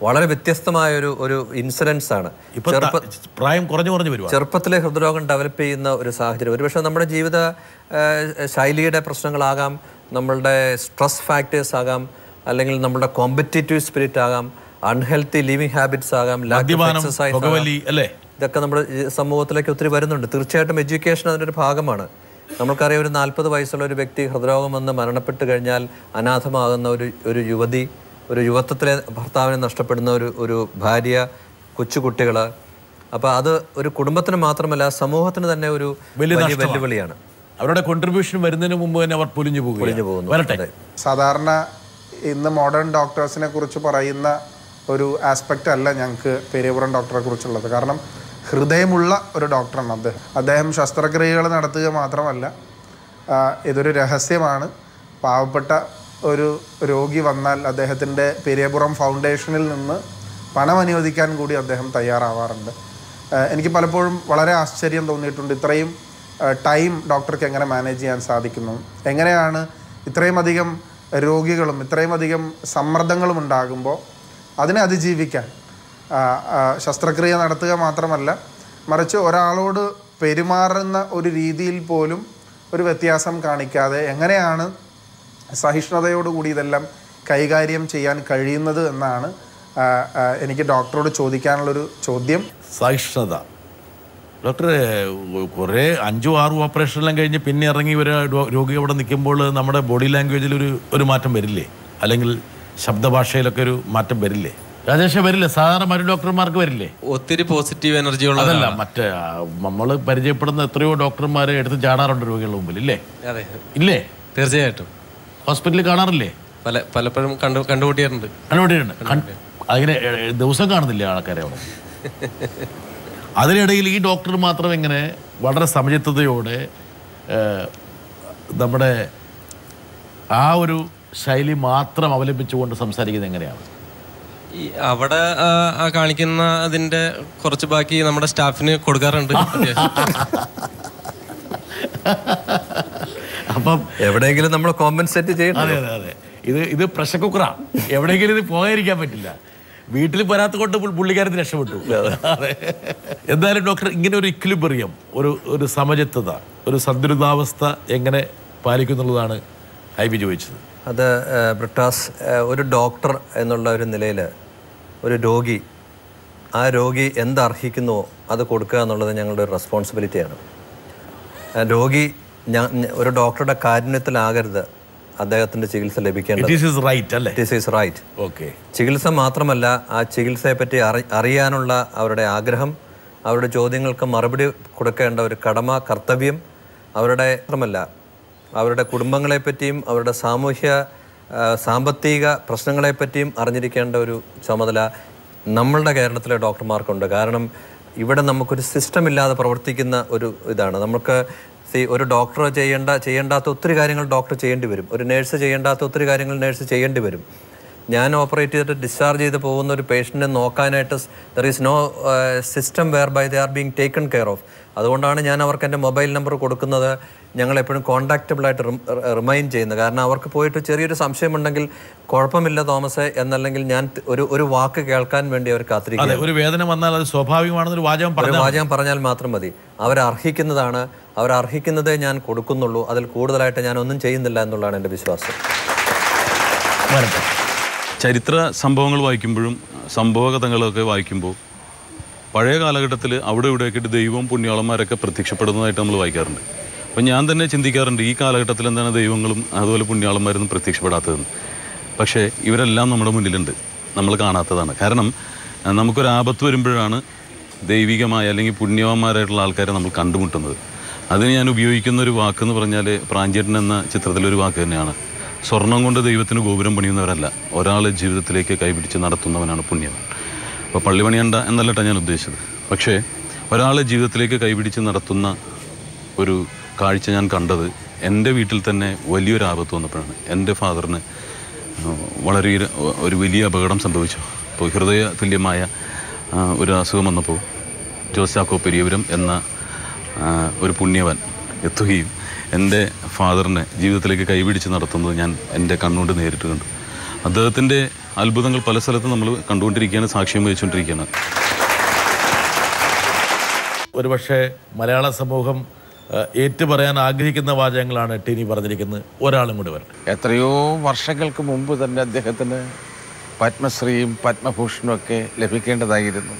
വളരെ വ്യത്യസ്തമായൊരു ഇൻസിഡൻസ് ആണ്. പ്രായം കുറഞ്ഞു വരും. ചെറുപ്പത്തിലെ ഹൃദ്രോഗം ഡെവലപ്പ് ചെയ്യുന്ന ഒരു സാഹചര്യം ഒരുപക്ഷെ നമ്മുടെ ജീവിത ശൈലിയുടെ പ്രശ്നങ്ങളാകാം, നമ്മളുടെ സ്ട്രെസ് ഫാക്ടേഴ്സ് ആകാം, അല്ലെങ്കിൽ നമ്മുടെ കോമ്പറ്റേറ്റീവ് സ്പിരിറ്റ് ആകാം, അൺഹെൽത്തി ലിവിങ് ഹാബിറ്റ്സ് ആകാം, ലാക്ക് ഓഫ് എക്സസൈസ്, ഇതൊക്കെ നമ്മുടെ സമൂഹത്തിലേക്ക് ഒത്തിരി വരുന്നുണ്ട്. തീർച്ചയായിട്ടും എഡ്യൂക്കേഷൻ അതിൻ്റെ ഒരു ഭാഗമാണ്. നമ്മൾക്കറിയാം, ഒരു 40 വയസ്സുള്ള ഒരു വ്യക്തി ഹൃദ്രോഗം വന്ന് മരണപ്പെട്ട് കഴിഞ്ഞാൽ അനാഥമാകുന്ന ഒരു യുവതി, ഒരു യുവത്വത്തിലെ ഭർത്താവിനെ നഷ്ടപ്പെടുന്ന ഒരു ഭാര്യ, കൊച്ചുകുട്ടികൾ. അപ്പോൾ അത് ഒരു കുടുംബത്തിന് മാത്രമല്ല സമൂഹത്തിന് തന്നെ ഒരു വലിയ വെല്ലുവിളിയാണ്. അവരുടെ കോൺട്രിബ്യൂഷൻ വരുന്നതിന് മുമ്പ് തന്നെ അവർ പൊലിഞ്ഞു പോകുന്നു. സാധാരണ ഇന്ന് മോഡേൺ ഡോക്ടേഴ്സിനെ കുറിച്ച് പറയുന്ന ഒരു ആസ്പെക്റ്റ് അല്ല ഞങ്ങൾക്ക് പെരിയപുരം ഡോക്ടറെ കുറിച്ചുള്ളത്. കാരണം ഹൃദയമുള്ള ഒരു ഡോക്ടറാണ് അദ്ദേഹം ശസ്ത്രക്രിയകൾ നടത്തുക മാത്രമല്ല, ഇതൊരു രഹസ്യമാണ്. പാവപ്പെട്ട ഒരു രോഗി വന്നാൽ അദ്ദേഹത്തിൻ്റെ പെരിയപുരം ഫൗണ്ടേഷനിൽ നിന്ന് പണം അനുവദിക്കാൻ കൂടി അദ്ദേഹം തയ്യാറാവാറുണ്ട്. എനിക്ക് പലപ്പോഴും വളരെ ആശ്ചര്യം തോന്നിയിട്ടുണ്ട്, ഇത്രയും ടൈം ഡോക്ടർക്ക് എങ്ങനെ മാനേജ് ചെയ്യാൻ സാധിക്കുന്നു, എങ്ങനെയാണ് ഇത്രയും അധികം രോഗികളും ഇത്രയും അധികം സമ്മർദ്ദങ്ങളും ഉണ്ടാകുമ്പോൾ അതിനെ അതിജീവിക്കാൻ. ശസ്ത്രക്രിയ നടത്തുക മാത്രമല്ല, മറിച്ച് ഒരാളോട് പെരുമാറുന്ന ഒരു രീതിയിൽ പോലും ഒരു വ്യത്യാസം കാണിക്കാതെ എങ്ങനെയാണ് സഹിഷ്ണുതയോടുകൂടി ഇതെല്ലാം കൈകാര്യം ചെയ്യാൻ കഴിയുന്നത് എന്നാണ് എനിക്ക് ഡോക്ടറോട് ചോദിക്കാനുള്ളൊരു ചോദ്യം. സഹിഷ്ണുത. ഡോക്ടറെ, കുറേ 5-6 ഓപ്പറേഷനെല്ലാം കഴിഞ്ഞ് പിന്നെ ഇറങ്ങി ഒരു രോഗി അവിടെ നിൽക്കുമ്പോൾ നമ്മുടെ ബോഡി ലാംഗ്വേജിൽ ഒരു മാറ്റം വരില്ലേ? അല്ലെങ്കിൽ ശബ്ദഭാഷയിലൊക്കെ ഒരു മാറ്റം വരില്ലേ? രാജേഷ്, വരില്ലേ? സാധാരണ മറ്റു ഡോക്ടർമാർക്ക് വരില്ലേ? ഒത്തിരി പോസിറ്റീവ് എനർജി ഉള്ളതല്ല, മറ്റേ നമ്മൾ പരിചയപ്പെടുന്ന എത്രയോ ഡോക്ടർമാരെ എടുത്ത് ചാടാറുണ്ട് രോഗികളുടെ മുമ്പിൽ, ഇല്ലേ? ഇല്ലേ? തീർച്ചയായിട്ടും. ഹോസ്പിറ്റലിൽ കാണാറില്ലേ? പലപ്പോഴും കണ്ടുകൂട്ടിയിട്ടുണ്ട്. അതിനെ ദിവസം കാണുന്നില്ല ആൾക്കാരെ അവിടെ. അതിനിടയിൽ ഈ ഡോക്ടർ മാത്രം ഇങ്ങനെ വളരെ സമചിത്തതയോടെ നമ്മുടെ ആ ഒരു ശൈലി മാത്രം അവലംബിച്ചുകൊണ്ട് സംസാരിക്കുന്നത് എങ്ങനെയാണ്? ഈ അവിടെ കാണിക്കുന്ന അതിന്റെ കുറച്ച് ബാക്കി നമ്മുടെ സ്റ്റാഫിന് കൊടുക്കാറുണ്ട്. അപ്പം എവിടെയെങ്കിലും നമ്മൾ കോമ്പൻസേറ്റ് ചെയ്യണം. അതെ അതെ അതെ, ഇത് പ്രഷർ കുക്കറാ. എവിടെയെങ്കിലും ഇത് പോകാതിരിക്കാൻ പറ്റില്ല. വീട്ടിൽ വരാത്ത കൊണ്ട് പുള്ളിക്കാരത്തിന് രക്ഷപ്പെട്ടു. അതെ. എന്തായാലും ഡോക്ടർ, ഇങ്ങനെ ഒരു ഇക്വിലിബ്രിയം, ഒരു സമചിത്തത, ഒരു സന്തുലിതാവസ്ഥ എങ്ങനെ പാലിക്കുന്നുള്ളതാണ് ഹൈബി ചോദിച്ചത്. അത് ബ്രിട്ടാസ്, ഒരു ഡോക്ടർ എന്നുള്ള ഒരു നിലയിൽ ഒരു രോഗി, ആ രോഗി എന്തർഹിക്കുന്നുവോ അത് കൊടുക്കുക എന്നുള്ളത് ഞങ്ങളുടെ ഒരു റെസ്പോൺസിബിലിറ്റിയാണ്. രോഗി ഒരു ഡോക്ടറുടെ കാരുണ്യത്തിലാകരുത് അദ്ദേഹത്തിൻ്റെ ചികിത്സ ലഭിക്കേണ്ടത്. ചികിത്സ മാത്രമല്ല, ആ ചികിത്സയെപ്പറ്റി അറിയാനുള്ള അവരുടെ ആഗ്രഹം, അവരുടെ ചോദ്യങ്ങൾക്ക് മറുപടി കൊടുക്കേണ്ട ഒരു കടമ, കർത്തവ്യം, അവരുടെ മാത്രമല്ല അവരുടെ കുടുംബങ്ങളെപ്പറ്റിയും അവരുടെ സാമൂഹ്യ സാമ്പത്തിക പ്രശ്നങ്ങളെപ്പറ്റിയും അറിഞ്ഞിരിക്കേണ്ട ഒരു ചുമതല നമ്മളുടെ കേരളത്തിലെ ഡോക്ടർമാർക്കുണ്ട്. കാരണം ഇവിടെ നമുക്കൊരു സിസ്റ്റം ഇല്ലാതെ പ്രവർത്തിക്കുന്ന ഒരു ഇതാണ്. നമുക്ക് ഒരു ഡോക്ടർ ചെയ്യേണ്ടാത്ത ഒത്തിരി കാര്യങ്ങൾ ഡോക്ടർ ചെയ്യേണ്ടി വരും. ഒരു നേഴ്സ് ചെയ്യേണ്ടാത്ത ഒത്തിരി കാര്യങ്ങൾ നേഴ്സ് ചെയ്യേണ്ടി വരും. ഞാൻ ഓപ്പറേറ്റ് ചെയ്തിട്ട് ഡിസ്ചാർജ് ചെയ്ത് പോകുന്ന ഒരു പേഷ്യൻറ്റിനെ നോക്കാനായിട്ട് there is no system whereby they are being taken care of. അതുകൊണ്ടാണ് ഞാൻ അവർക്ക് എൻ്റെ മൊബൈൽ നമ്പർ കൊടുക്കുന്നത്. ഞങ്ങളെപ്പോഴും കോൺടാക്റ്റബിളായിട്ട് റിമൈൻഡ് ചെയ്യുന്നത്. കാരണം അവർക്ക് പോയിട്ട് ചെറിയൊരു സംശയമുണ്ടെങ്കിൽ കുഴപ്പമില്ല തോമസ് എന്നല്ലെങ്കിൽ ഞാൻ ഒരു വാക്ക് കേൾക്കാൻ വേണ്ടി അവർ കാത്തിരിക്കുക. ഒരു വേദന വന്നാൽ അത് സ്വാഭാവികമാണെന്നൊരു വാചകം പറഞ്ഞാൽ മാത്രം മതി. അവരർഹിക്കുന്നതാണ്, അവരർഹിക്കുന്നതേ ഞാൻ കൊടുക്കുന്നുള്ളൂ. അതിൽ കൂടുതലായിട്ട് ഞാൻ ഒന്നും ചെയ്യുന്നില്ല എന്നുള്ളതാണ് എൻ്റെ വിശ്വാസം. ചരിത്ര സംഭവങ്ങൾ വായിക്കുമ്പോഴും സംഭവകഥകളൊക്കെ വായിക്കുമ്പോൾ പഴയ കാലഘട്ടത്തിൽ അവിടെ ഇവിടെയൊക്കെ ദൈവവും പുണ്യാളന്മാരൊക്കെ പ്രത്യക്ഷപ്പെടുന്നതായിട്ട് നമ്മൾ വായിക്കാറുണ്ട്. അപ്പം ഞാൻ തന്നെ ചിന്തിക്കാറുണ്ട് ഈ കാലഘട്ടത്തിൽ എന്താണ് ദൈവങ്ങളും അതുപോലെ പുണ്യാളന്മാരൊന്നും പ്രത്യക്ഷപ്പെടാത്തതെന്ന്. പക്ഷേ ഇവരെല്ലാം നമ്മുടെ മുന്നിലുണ്ട്, നമ്മൾ കാണാത്തതാണ്. കാരണം നമുക്കൊരാപത്ത് വരുമ്പോഴാണ് ദൈവികമായ അല്ലെങ്കിൽ പുണ്യവാന്മാരായിട്ടുള്ള ആൾക്കാരെ നമ്മൾ കണ്ടുമുട്ടുന്നത്. അതിന് ഞാൻ ഉപയോഗിക്കുന്ന ഒരു വാക്കെന്ന് പറഞ്ഞാൽ പ്രാഞ്ചേട്ടൻ എന്ന ചിത്രത്തിലൊരു വാക്ക് തന്നെയാണ്. സ്വർണം കൊണ്ട് ദൈവത്തിന് ഗോപുരം പണിയുന്നവരല്ല, ഒരാളെ ജീവിതത്തിലേക്ക് കൈപിടിച്ച് നടത്തുന്നവനാണ് പുണ്യവാൻ. അപ്പോൾ പള്ളി പണിയണ്ട എന്നല്ലട്ടാ ഞാൻ ഉദ്ദേശിച്ചത്. പക്ഷേ ഒരാളെ ജീവിതത്തിലേക്ക് കൈപിടിച്ച് നടത്തുന്ന ഒരു കാഴ്ച ഞാൻ കണ്ടത് എൻ്റെ വീട്ടിൽ തന്നെ വലിയൊരു ആപത്ത് വന്നപ്പോഴാണ്. എൻ്റെ ഫാദറിന് വളരെ ഒരു വലിയ അപകടം സംഭവിച്ചു. അപ്പോൾ ഹൃദയ തുല്യമായ ഒരു അസുഖം വന്നപ്പോൾ ജോസ് ചാക്കോ പെരിയപുരം എന്ന ഒരു പുണ്യവാൻ എത്തുകയും എൻ്റെ ഫാദറിനെ ജീവിതത്തിലേക്ക് കൈപിടിച്ച് നടത്തുന്നത് ഞാൻ എൻ്റെ കണ്ണുകൊണ്ട് നേരിട്ട് കണ്ടു. അദ്ദേഹത്തിൻ്റെ അത്ഭുതങ്ങൾ പല സ്ഥലത്തും നമ്മൾ കണ്ടുകൊണ്ടിരിക്കുകയാണ്, സാക്ഷ്യം വഹിച്ചുകൊണ്ടിരിക്കുകയാണ്. ഒരുപക്ഷെ മലയാള സമൂഹം ഏറ്റുപറയാൻ ആഗ്രഹിക്കുന്ന വാചകങ്ങളാണ് ടിനി പറഞ്ഞിരിക്കുന്നത്. ഒരാളും കൂടി വരണം. എത്രയോ വർഷങ്ങൾക്ക് മുമ്പ് തന്നെ അദ്ദേഹത്തിന് പത്മശ്രീയും പത്മഭൂഷണും ഒക്കെ ലഭിക്കേണ്ടതായിരുന്നു.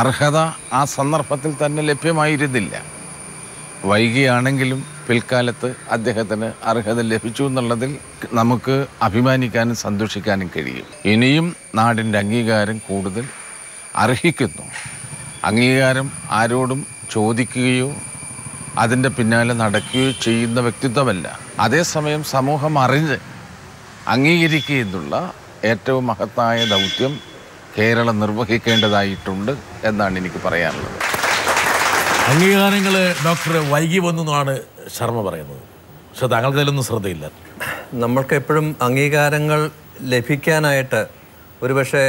അർഹത ആ സന്ദർഭത്തിൽ തന്നെ ലഭ്യമായിരുന്നില്ല. വൈകിയാണെങ്കിലും പിൽക്കാലത്ത് അദ്ദേഹത്തിന് അർഹത ലഭിച്ചു എന്നുള്ളതിൽ നമുക്ക് അഭിമാനിക്കാനും സന്തോഷിക്കാനും കഴിയും. ഇനിയും നാടിൻ്റെ അംഗീകാരം കൂടുതൽ അർഹിക്കുന്നു. അംഗീകാരം ആരോടും ചോദിക്കുകയോ അതിൻ്റെ പിന്നാലെ നടക്കുകയോ ചെയ്യുന്ന വ്യക്തിത്വമല്ല. അതേസമയം സമൂഹം അറിഞ്ഞ് അംഗീകരിക്കുക എന്നുള്ള ഏറ്റവും മഹത്തായ ദൗത്യം കേരളം നിർവഹിക്കേണ്ടതായിട്ടുണ്ട് എന്നാണ് എനിക്ക് പറയാനുള്ളത്. അംഗീകാരങ്ങൾ ഡോക്ടർ വൈകി വന്നു എന്നാണ് ശർമ്മ പറയുന്നത്. പക്ഷെ താങ്കൾക്ക് അതിലൊന്നും ശ്രദ്ധയില്ല. നമ്മൾക്ക് എപ്പോഴും അംഗീകാരങ്ങൾ ലഭിക്കാനായിട്ട് ഒരുപക്ഷെ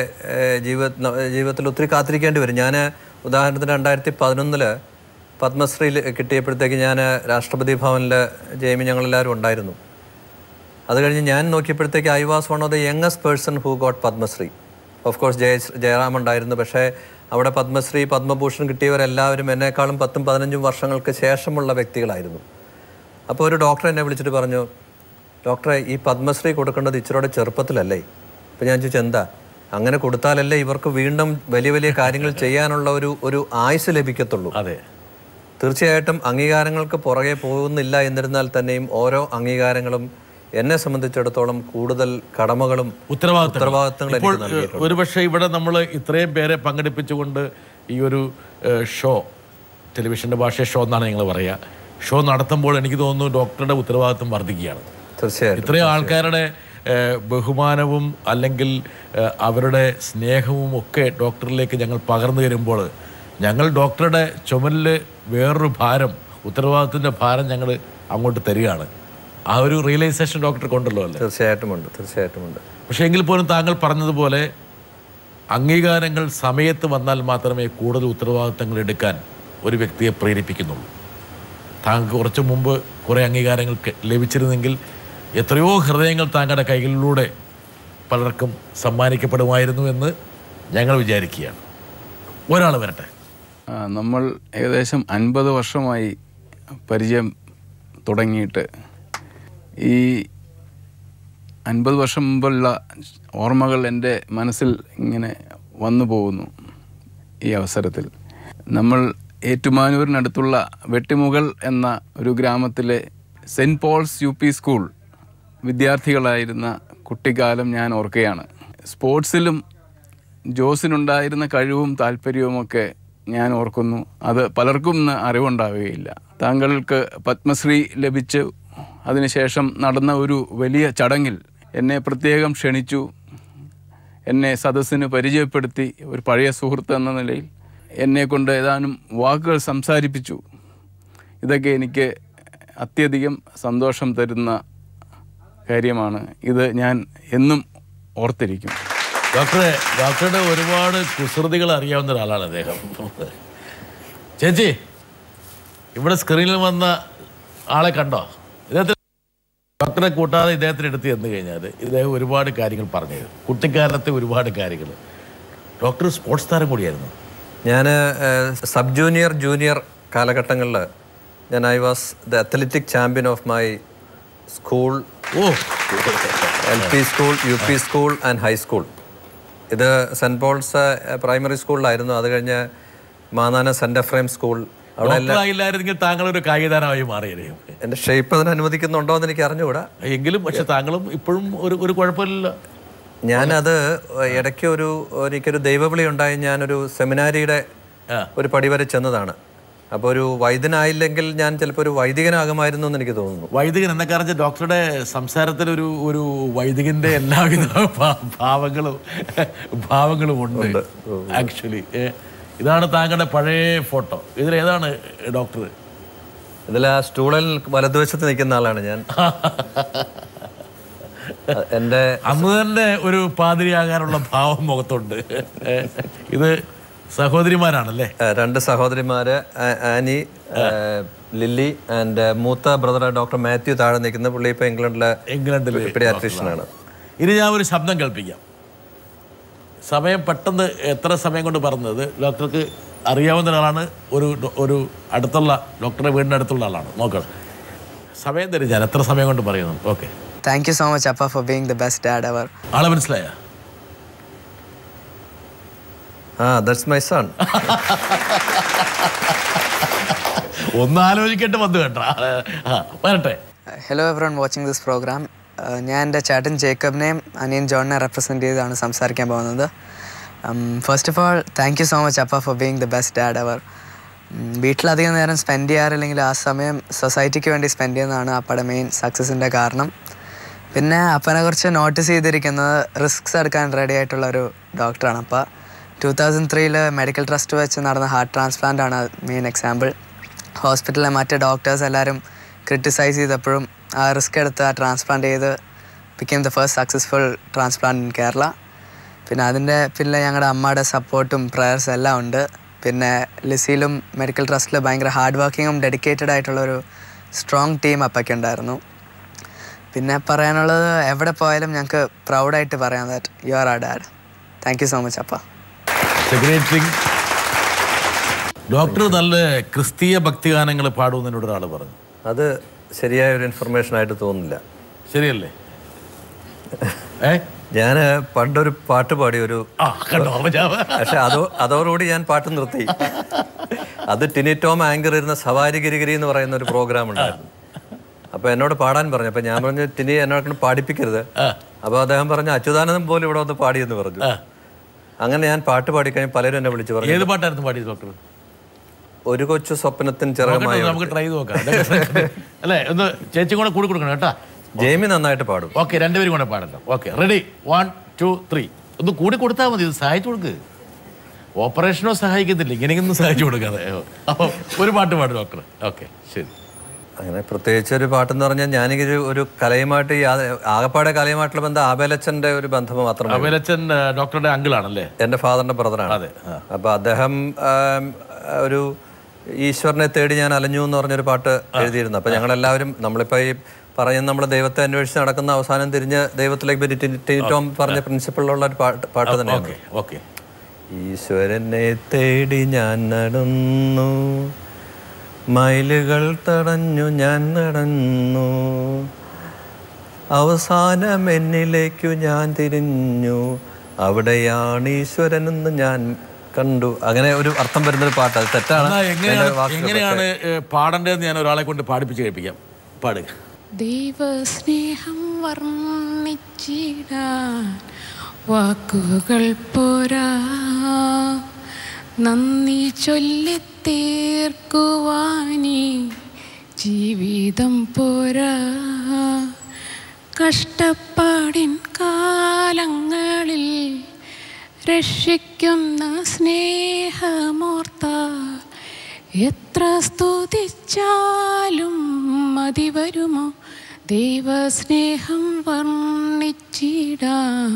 ജീവിതത്തിൽ ഒത്തിരി കാത്തിരിക്കേണ്ടി വരും. ഞാൻ ഉദാഹരണത്തിന് 2011 പത്മശ്രീ കിട്ടിയപ്പോഴത്തേക്ക് ഞാൻ രാഷ്ട്രപതി ഭവനിൽ ജെയിമി ഞങ്ങളെല്ലാവരും ഉണ്ടായിരുന്നു. അത് കഴിഞ്ഞ് ഞാൻ നോക്കിയപ്പോഴത്തേക്ക് I was one of the youngest person who got Padmashri. Of course Jayaram ഉണ്ടായിരുന്നു. പക്ഷേ അവിടെ പത്മശ്രീ പത്മഭൂഷൺ കിട്ടിയവരെല്ലാവരും എന്നെക്കാളും 10-15 വർഷങ്ങൾക്ക് ശേഷമുള്ള വ്യക്തികളായിരുന്നു. അപ്പോൾ ഒരു ഡോക്ടർ എന്നെ വിളിച്ചിട്ട് പറഞ്ഞു, ഡോക്ടറെ ഈ പത്മശ്രീ കൊടുക്കേണ്ടത് ഇച്ചിരിയുടെ ചെറുപ്പത്തിലല്ലേ? അപ്പോൾ ഞാൻ ചോദിച്ചു എന്താ? അങ്ങനെ കൊടുത്താലല്ലേ ഇവർക്ക് വീണ്ടും വലിയ വലിയ കാര്യങ്ങൾ ചെയ്യാനുള്ള ഒരു ആയുസ് ലഭിക്കത്തുള്ളൂ. അതെ, തീർച്ചയായിട്ടും അംഗീകാരങ്ങൾക്ക് പുറകെ പോകുന്നില്ല. എന്നിരുന്നാൽ തന്നെയും ഓരോ അംഗീകാരങ്ങളും എന്നെ സംബന്ധിച്ചിടത്തോളം കൂടുതൽ കടമകളും ഉത്തരവാദിത്തങ്ങളും. ഒരുപക്ഷെ ഇവിടെ നമ്മൾ ഇത്രയും പേരെ പങ്കെടുപ്പിച്ചുകൊണ്ട് ഈ ഒരു ഷോ, ടെലിവിഷൻ്റെ ഭാഷ ഷോ എന്നാണ് ഞങ്ങൾ പറയുക, ഷോ നടത്തുമ്പോൾ എനിക്ക് തോന്നുന്നു ഡോക്ടറുടെ ഉത്തരവാദിത്വം വർദ്ധിക്കുകയാണ്. തീർച്ചയായിട്ടും ഇത്രയും ആൾക്കാരുടെ ബഹുമാനവും അല്ലെങ്കിൽ അവരുടെ സ്നേഹവും ഒക്കെ ഡോക്ടറിലേക്ക് ഞങ്ങൾ പകർന്നു തരുമ്പോൾ ഞങ്ങൾ ഡോക്ടറുടെ ചുമലിൽ വേറൊരു ഭാരം, ഉത്തരവാദിത്തത്തിൻ്റെ ഭാരം ഞങ്ങൾ അങ്ങോട്ട് തരികയാണ്. ആ ഒരു റിയലൈസേഷൻ ഡോക്ടർ കൊണ്ടല്ലോ അല്ലേ? തീർച്ചയായിട്ടുമുണ്ട്. പക്ഷേ എങ്കിൽ പോലും താങ്കൾ പറഞ്ഞതുപോലെ അംഗീകാരങ്ങൾ സമയത്ത് വന്നാൽ മാത്രമേ കൂടുതൽ ഉത്തരവാദിത്തങ്ങൾ എടുക്കാൻ ഒരു വ്യക്തിയെ പ്രേരിപ്പിക്കുന്നുള്ളൂ. താങ്കൾക്ക് കുറച്ച് മുമ്പ് കുറേ അംഗീകാരങ്ങൾ ലഭിച്ചിരുന്നെങ്കിൽ എത്രയോ ഹൃദയങ്ങൾ താങ്കളുടെ കൈകളിലൂടെ പലർക്കും സമ്മാനിക്കപ്പെടുമായിരുന്നു എന്ന് ഞങ്ങൾ വിചാരിക്കുകയാണ്. ഒരാൾ വരട്ടെ. നമ്മൾ ഏകദേശം 50 വർഷമായി പരിചയം തുടങ്ങിയിട്ട് ഈ 50 വർഷം മുമ്പുള്ള ഓർമ്മകൾ എൻ്റെ മനസ്സിൽ ഇങ്ങനെ വന്നു പോകുന്നു. ഈ അവസരത്തിൽ നമ്മൾ ഏറ്റുമാനൂരിനടുത്തുള്ള വെട്ടിമുകൾ എന്ന ഒരു ഗ്രാമത്തിലെ സെൻറ്റ് പോൾസ് UP സ്കൂൾ വിദ്യാർത്ഥികളായിരുന്ന കുട്ടിക്കാലം ഞാൻ ഓർക്കുകയാണ്. സ്പോർട്സിലും ജോസിനുണ്ടായിരുന്ന കഴിവും താല്പര്യവുമൊക്കെ ഞാൻ ഓർക്കുന്നു. അത് പലർക്കും ഇന്ന് അറിവുണ്ടാവുകയില്ല. താങ്കൾക്ക് പത്മശ്രീ ലഭിച്ചു. അതിനുശേഷം നടന്ന ഒരു വലിയ ചടങ്ങിൽ എന്നെ പ്രത്യേകം ക്ഷണിച്ചു. എന്നെ സദസ്സിന് പരിചയപ്പെടുത്തി ഒരു പഴയ സുഹൃത്ത് എന്ന നിലയിൽ എന്നെക്കൊണ്ട് ഏതാനും വാക്കുകൾ സംസാരിപ്പിച്ചു. ഇതൊക്കെ എനിക്ക് അത്യധികം സന്തോഷം തരുന്ന കാര്യമാണ്. ഇത് ഞാൻ എന്നും ഓർത്തിരിക്കും. ഡോക്ടറുടെ ഒരുപാട് കുസൃതികൾ അറിയാവുന്ന ഒരാളാണ് അദ്ദേഹം. ചേച്ചി, ഇവിടെ സ്ക്രീനിൽ വന്ന ആളെ കണ്ടോ? ഇദ്ദേഹത്തിന് ഡോക്ടറെ കൂട്ടാതെ ഇദ്ദേഹത്തിന് എടുത്ത് ചെന്ന് കഴിഞ്ഞാൽ ഇദ്ദേഹം ഒരുപാട് കാര്യങ്ങൾ പറഞ്ഞു തരും. കുട്ടിക്കാലത്തെ ഒരുപാട് കാര്യങ്ങൾ. ഡോക്ടർ സ്പോർട്സ് താരം കൂടിയായിരുന്നു. ഞാൻ സബ് ജൂനിയർ ജൂനിയർ കാലഘട്ടങ്ങളിൽ I was the athletic champion of my school, LP school, UP school and high school. ഇത് സെൻറ്റ് പോൾസ് പ്രൈമറി സ്കൂളിലായിരുന്നു. അത് കഴിഞ്ഞ് മാന്നാനം സെൻറ്റ് എഫ്രൈം സ്കൂൾ. അവിടെ ഇല്ലായിരുന്നെങ്കിൽ താങ്കൾ ഒരു കായികതാരമായി മാറിയായിരുന്നു. എൻ്റെ ഷേപ്പ് അതിന് അനുവദിക്കുന്നുണ്ടോ എന്ന് എനിക്ക് അറിഞ്ഞുകൂടാ. എങ്കിലും പക്ഷെ താങ്കളും ഇപ്പോഴും ഒരു കുഴപ്പമില്ലല്ലോ. ഞാനത് ഇടയ്ക്ക് എനിക്കൊരു ദൈവവിളി ഉണ്ടായി. ഞാനൊരു സെമിനാരിയുടെ ഒരു പടി വരെ ചെന്നതാണ്. അപ്പോൾ ഒരു വൈദ്യനായില്ലെങ്കിൽ ഞാൻ ചിലപ്പോൾ ഒരു വൈദികനാകുമായിരുന്നു എന്ന് എനിക്ക് തോന്നുന്നു. വൈദികൻ എന്ന കാരണം ഡോക്ടറുടെ സംസാരത്തിൽ ഒരു വൈദികൻ്റെ എല്ലാവിധ ഭാവങ്ങളും ഉണ്ട് ആക്ച്വലി. ഇതാണ് താങ്കളുടെ പഴയ ഫോട്ടോ. ഇതിലേതാണ് ഡോക്ടർ? ഇതിൽ ആ സ്റ്റൂളിൽ വലതുവശത്ത് നിൽക്കുന്ന ആളാണ് ഞാൻ. എൻ്റെ അന്ന് തന്നെ ഒരു പാതിരിയാകാനുള്ള ഭാവം മുഖത്തുണ്ട്. ഇത് സഹോദരിമാരാണല്ലേ? 2 സഹോദരിമാര്, ആനി, ലില്ലി ആൻഡ് മൂത്ത ബ്രദർ ഡോക്ടർ മാത്യു താഴെ നിൽക്കുന്ന പുള്ളി ഇപ്പോൾ ഇംഗ്ലണ്ടിൽ പീഡിയാട്രീഷ്യനാണ്. ഇനി ഞാൻ ഒരു ശബ്ദം കേൾപ്പിക്കാം. സമയം പെട്ടെന്ന് എത്ര സമയം കൊണ്ട് പറഞ്ഞത് ഡോക്ടർക്ക് അറിയാവുന്ന ആളാണ്. ഒരു അടുത്തുള്ള ഡോക്ടറുടെ വീടിൻ്റെ അടുത്തുള്ള ആളാണ്. നോക്കണം, സമയം തരും ഞാൻ എത്ര സമയം കൊണ്ട് പറയുന്നു. Okay, thank you so much അപ്പ for being the best dad ever. ആളെ മനസ്സിലായ? That's my son. ഒന്ന് ആലോചിക്കേണ്ടി വന്നു കേട്ടോ. വരട്ടെ. Hello everyone watching this programme. ഞാൻ എൻ്റെ ചേട്ടൻ ജേക്കബിനെയും അനിയൻ ജോണിനെ റെപ്രസെൻറ്റ് ചെയ്താണ് സംസാരിക്കാൻ പോകുന്നത്. First of all thank you so much അപ്പ for being the best dad ever. വീട്ടിലധികം നേരം സ്പെൻഡ് ചെയ്യാറില്ലെങ്കിൽ ആ സമയം സൊസൈറ്റിക്ക് വേണ്ടി സ്പെൻഡ് ചെയ്യുന്നതാണ് അപ്പയുടെ മെയിൻ സക്സസിൻ്റെ കാരണം. പിന്നെ അപ്പനെ കുറിച്ച് നോട്ടീസ് ചെയ്തിരിക്കുന്നത് റിസ്ക്സ് എടുക്കാൻ റെഡി ആയിട്ടുള്ളൊരു ഡോക്ടറാണ്. അപ്പോൾ 2003 മെഡിക്കൽ ട്രസ്റ്റ് വെച്ച് നടന്ന ഹാർട്ട് ട്രാൻസ്പ്ലാന്റ് ആണ് മെയിൻ എക്സാമ്പിൾ. ഹോസ്പിറ്റലിലെ മറ്റ് ഡോക്ടേഴ്സ് എല്ലാവരും ക്രിട്ടിസൈസ് ചെയ്തപ്പോഴും ആ റിസ്ക് എടുത്ത് ആ ട്രാൻസ്പ്ലാന്റ് ചെയ്ത് became the first successful transplant in Kerala. പിന്നെ അതിൻ്റെ പിന്നെ ഞങ്ങളുടെ അമ്മയുടെ സപ്പോർട്ടും പ്രയർസും എല്ലാം ഉണ്ട്. പിന്നെ ലിസിയിലും മെഡിക്കൽ ട്രസ്റ്റിൽ ഭയങ്കര ഹാർഡ് വർക്കിങ്ങും ഡെഡിക്കേറ്റഡ് ആയിട്ടുള്ളൊരു സ്ട്രോങ് ടീം അപ്പയ്ക്ക് ഉണ്ടായിരുന്നു. പിന്നെ പറയാനുള്ളത്, എവിടെ പോയാലും ഞങ്ങൾക്ക് പ്രൗഡായിട്ട് പറയാം ദാറ്റ് യു ആർ ആ dad. Thank you so much അപ്പ. ഡോക്ടർ നല്ല ക്രിസ്തീയ ഭക്തിഗാനങ്ങൾ പാടുമെന്നോട് ഒരാൾ പറഞ്ഞു. അത് ശരിയായ ഒരു ഇൻഫർമേഷൻ ആയിട്ട് തോന്നുന്നില്ല. ശരിയല്ലേ? ഞാൻ പണ്ടൊരു പാട്ട് പാടി പക്ഷെ അതോടുകൂടി ഞാൻ പാട്ട് നിർത്തി. അത് ടിനി ടോം ആങ്കർ ഇരുന്ന സവാരി ഗിരിഗിരി എന്ന് പറയുന്ന ഒരു പ്രോഗ്രാം ഉണ്ടായിരുന്നു. അപ്പോൾ എന്നോട് പാടാൻ പറഞ്ഞു. അപ്പോൾ ഞാൻ പറഞ്ഞു, ടിനി എന്നോട് പാടിപ്പിക്കരുത്. അപ്പോൾ അദ്ദേഹം പറഞ്ഞു, അച്യുതാനന്ദൻ പോലും ഇവിടെ വന്ന് പാടിയെന്ന് പറഞ്ഞു. അങ്ങനെ ഞാൻ പാട്ട് പാടിക്കഴിഞ്ഞ് പലരും എന്നെ വിളിച്ചു പറഞ്ഞു. ഏത് പാട്ടായിരുന്നു പാടിയത് ഡോക്ടർ? ഒരു കൊച്ചു സ്വപ്നത്തിന് ചെറുമായി. നമുക്ക് ട്രൈ ചെയ്ത് നോക്കാം അല്ലേ? ഒന്ന് ചേച്ചി കൂടെ കൂടി കൊടുക്കണം കേട്ടോ. ജെയ്മി നന്നായിട്ട് പാടും. ഓക്കെ, രണ്ടുപേരും കൂടെ പാടല്ലോ. Okay, ready, 1 2 3. ഒന്ന് കൂടി കൊടുത്താൽ മതി. ഇത് സഹായിച്ചു കൊടുക്ക്. ഓപ്പറേഷനോ സഹായിക്കുന്നില്ല, ഇങ്ങനെയൊന്നും സഹായിച്ചു കൊടുക്കാതെ. അപ്പോൾ ഒരു പാട്ട് പാടും ഡോക്ടർ. ഓക്കെ, ശരി. അങ്ങനെ പ്രത്യേകിച്ച് ഒരു പാട്ടെന്ന് പറഞ്ഞാൽ ഞാനിതൊരു ഒരു കലയുമായിട്ട് ആകപ്പാടെ കലയുമായിട്ടുള്ള ബന്ധം ആബേലച്ചൻ്റെ ഒരു ബന്ധം മാത്രമേ. ആബേലച്ചൻ ഡോക്ടറുടെ അങ്കിളാണല്ലേ? എൻ്റെ ഫാദറിൻ്റെ ബ്രദറാണ്. അതെ. അപ്പോൾ അദ്ദേഹം ഒരു ഈശ്വരനെ തേടി ഞാൻ അലഞ്ഞു എന്ന് പറഞ്ഞൊരു പാട്ട് എഴുതിയിരുന്നു. അപ്പോൾ ഞങ്ങളെല്ലാവരും നമ്മളിപ്പോൾ ഈ പറയുന്ന നമ്മൾ ദൈവത്തെ അന്വേഷിച്ച് നടക്കുന്ന അവസാനം തിരിഞ്ഞ് ദൈവത്തിലേക്ക് ടിനി ടോം പറഞ്ഞ പ്രിൻസിപ്പിളിലുള്ള ഒരു പാട്ട് തന്നെയാണ്. ഓക്കെ. ഈശ്വരനെ തേടി ഞാൻ നടന്നു, മൈലുകൾ തടഞ്ഞു ഞാൻ നടന്നു, അവസാനം എന്നിലേക്കു ഞാൻ തിരിഞ്ഞു, അവിടെയാണ് ഈശ്വരനെന്ന് ഞാൻ കണ്ടു. അങ്ങനെ ഒരു അർത്ഥം വരുന്നൊരു പാട്ട്. അത് തെറ്റാണ്. എങ്ങനെയാണ് പാടേണ്ടതെന്ന് ഞാൻ ഒരാളെ കൊണ്ട് പാടിപ്പിച്ച് കേൾപ്പിക്കാം. പാടുക. ദൈവസ്നേഹം വർണ്ണിച്ചിടാൻ വാക്കുകൾ പോരാ, നന്ദി ചൊല്ലിത്തീർക്കുവാനീ ജീവിതം പോരാ. കഷ്ടപ്പാടിൻ കാലങ്ങളിൽ രക്ഷിക്കുന്ന സ്നേഹമോർത്ത എത്ര സ്തുതിച്ചാലും മതി വരുമോ? ദൈവസ്നേഹം വർണ്ണിച്ചിടാൻ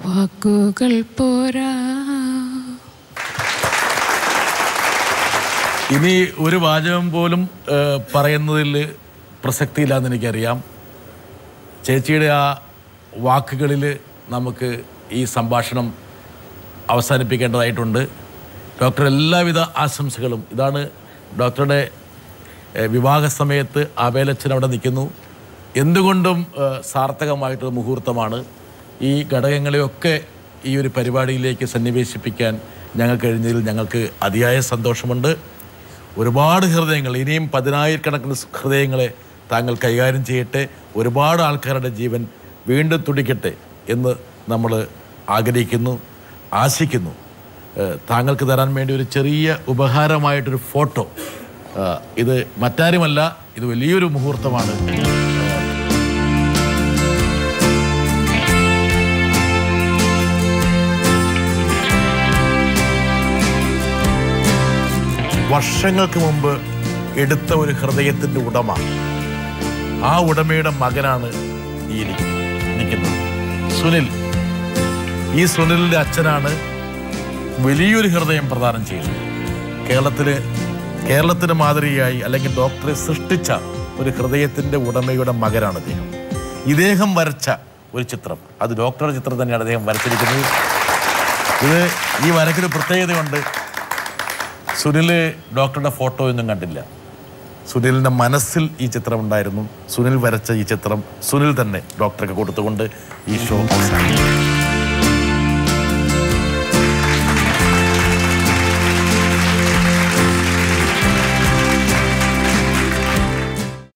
വാക്കുകൾ പോരാ. ഇനി ഒരു വാചകം പോലും പറയുന്നതിൽ പ്രസക്തിയില്ലാന്ന് എനിക്കറിയാം. ചേച്ചിയുടെ ആ വാക്കുകളിൽ നമുക്ക് ഈ സംഭാഷണം അവസാനിപ്പിക്കേണ്ടതായിട്ടുണ്ട്. ഡോക്ടർ എല്ലാവിധ ആശംസകളും. ഇതാണ് ഡോക്ടറുടെ വിവാഹ സമയത്ത് ആബേലച്ഛൻ അവിടെ നിൽക്കുന്നു. എന്തുകൊണ്ടും സാർത്ഥകമായിട്ടൊരു മുഹൂർത്തമാണ്. ഈ ഘടകങ്ങളെയൊക്കെ ഈ ഒരു പരിപാടിയിലേക്ക് സന്നിവേശിപ്പിക്കാൻ ഞങ്ങൾ കഴിഞ്ഞതിൽ ഞങ്ങൾക്ക് അതിയായ സന്തോഷമുണ്ട്. ഒരുപാട് ഹൃദയങ്ങൾ, ഇനിയും 10,000-കണക്കിന് ഹൃദയങ്ങളെ താങ്കൾ കൈകാര്യം ചെയ്യട്ടെ. ഒരുപാട് ആൾക്കാരുടെ ജീവൻ വീണ്ടും തുടിക്കട്ടെ എന്ന് നമ്മൾ ആഗ്രഹിക്കുന്നു, ആശിക്കുന്നു. താങ്കൾക്ക് തരാൻ വേണ്ടി ഒരു ചെറിയ ഉപഹാരമായിട്ടൊരു ഫോട്ടോ. ഇത് മറ്റാരുമല്ല, ഇത് വലിയൊരു മുഹൂർത്തമാണ്. വർഷങ്ങൾക്ക് മുമ്പ് എടുത്ത ഒരു ഹൃദയത്തിൻ്റെ ഉടമ, ആ ഉടമയുടെ മകനാണ് ഈ നിൽക്കുന്നത് സുനിൽ. ഈ സുനിലിൻ്റെ അച്ഛനാണ് വലിയൊരു ഹൃദയം പ്രദാനം ചെയ്യുന്നത്. കേരളത്തിന് മാതൃകയായി അല്ലെങ്കിൽ ഡോക്ടറെ സൃഷ്ടിച്ച ഒരു ഹൃദയത്തിൻ്റെ ഉടമയുടെ മകനാണ് അദ്ദേഹം. ഇദ്ദേഹം വരച്ച ഒരു ചിത്രം, അത് ഡോക്ടറുടെ ചിത്രം തന്നെയാണ് അദ്ദേഹം വരച്ചിരിക്കുന്നത്. ഈ വരയ്ക്കൊരു പ്രത്യേകതയുണ്ട്. സുനിൽ ഡോക്ടറുടെ ഫോട്ടോ ഒന്നും കണ്ടില്ല. സുനിലിൻ്റെ മനസ്സിൽ ഈ ചിത്രം ഉണ്ടായിരുന്നു. സുനിൽ വരച്ച ഈ ചിത്രം സുനിൽ തന്നെ ഡോക്ടർക്ക് കൊടുത്തുകൊണ്ട് ഈ ഷോ അവസാനിക്കും.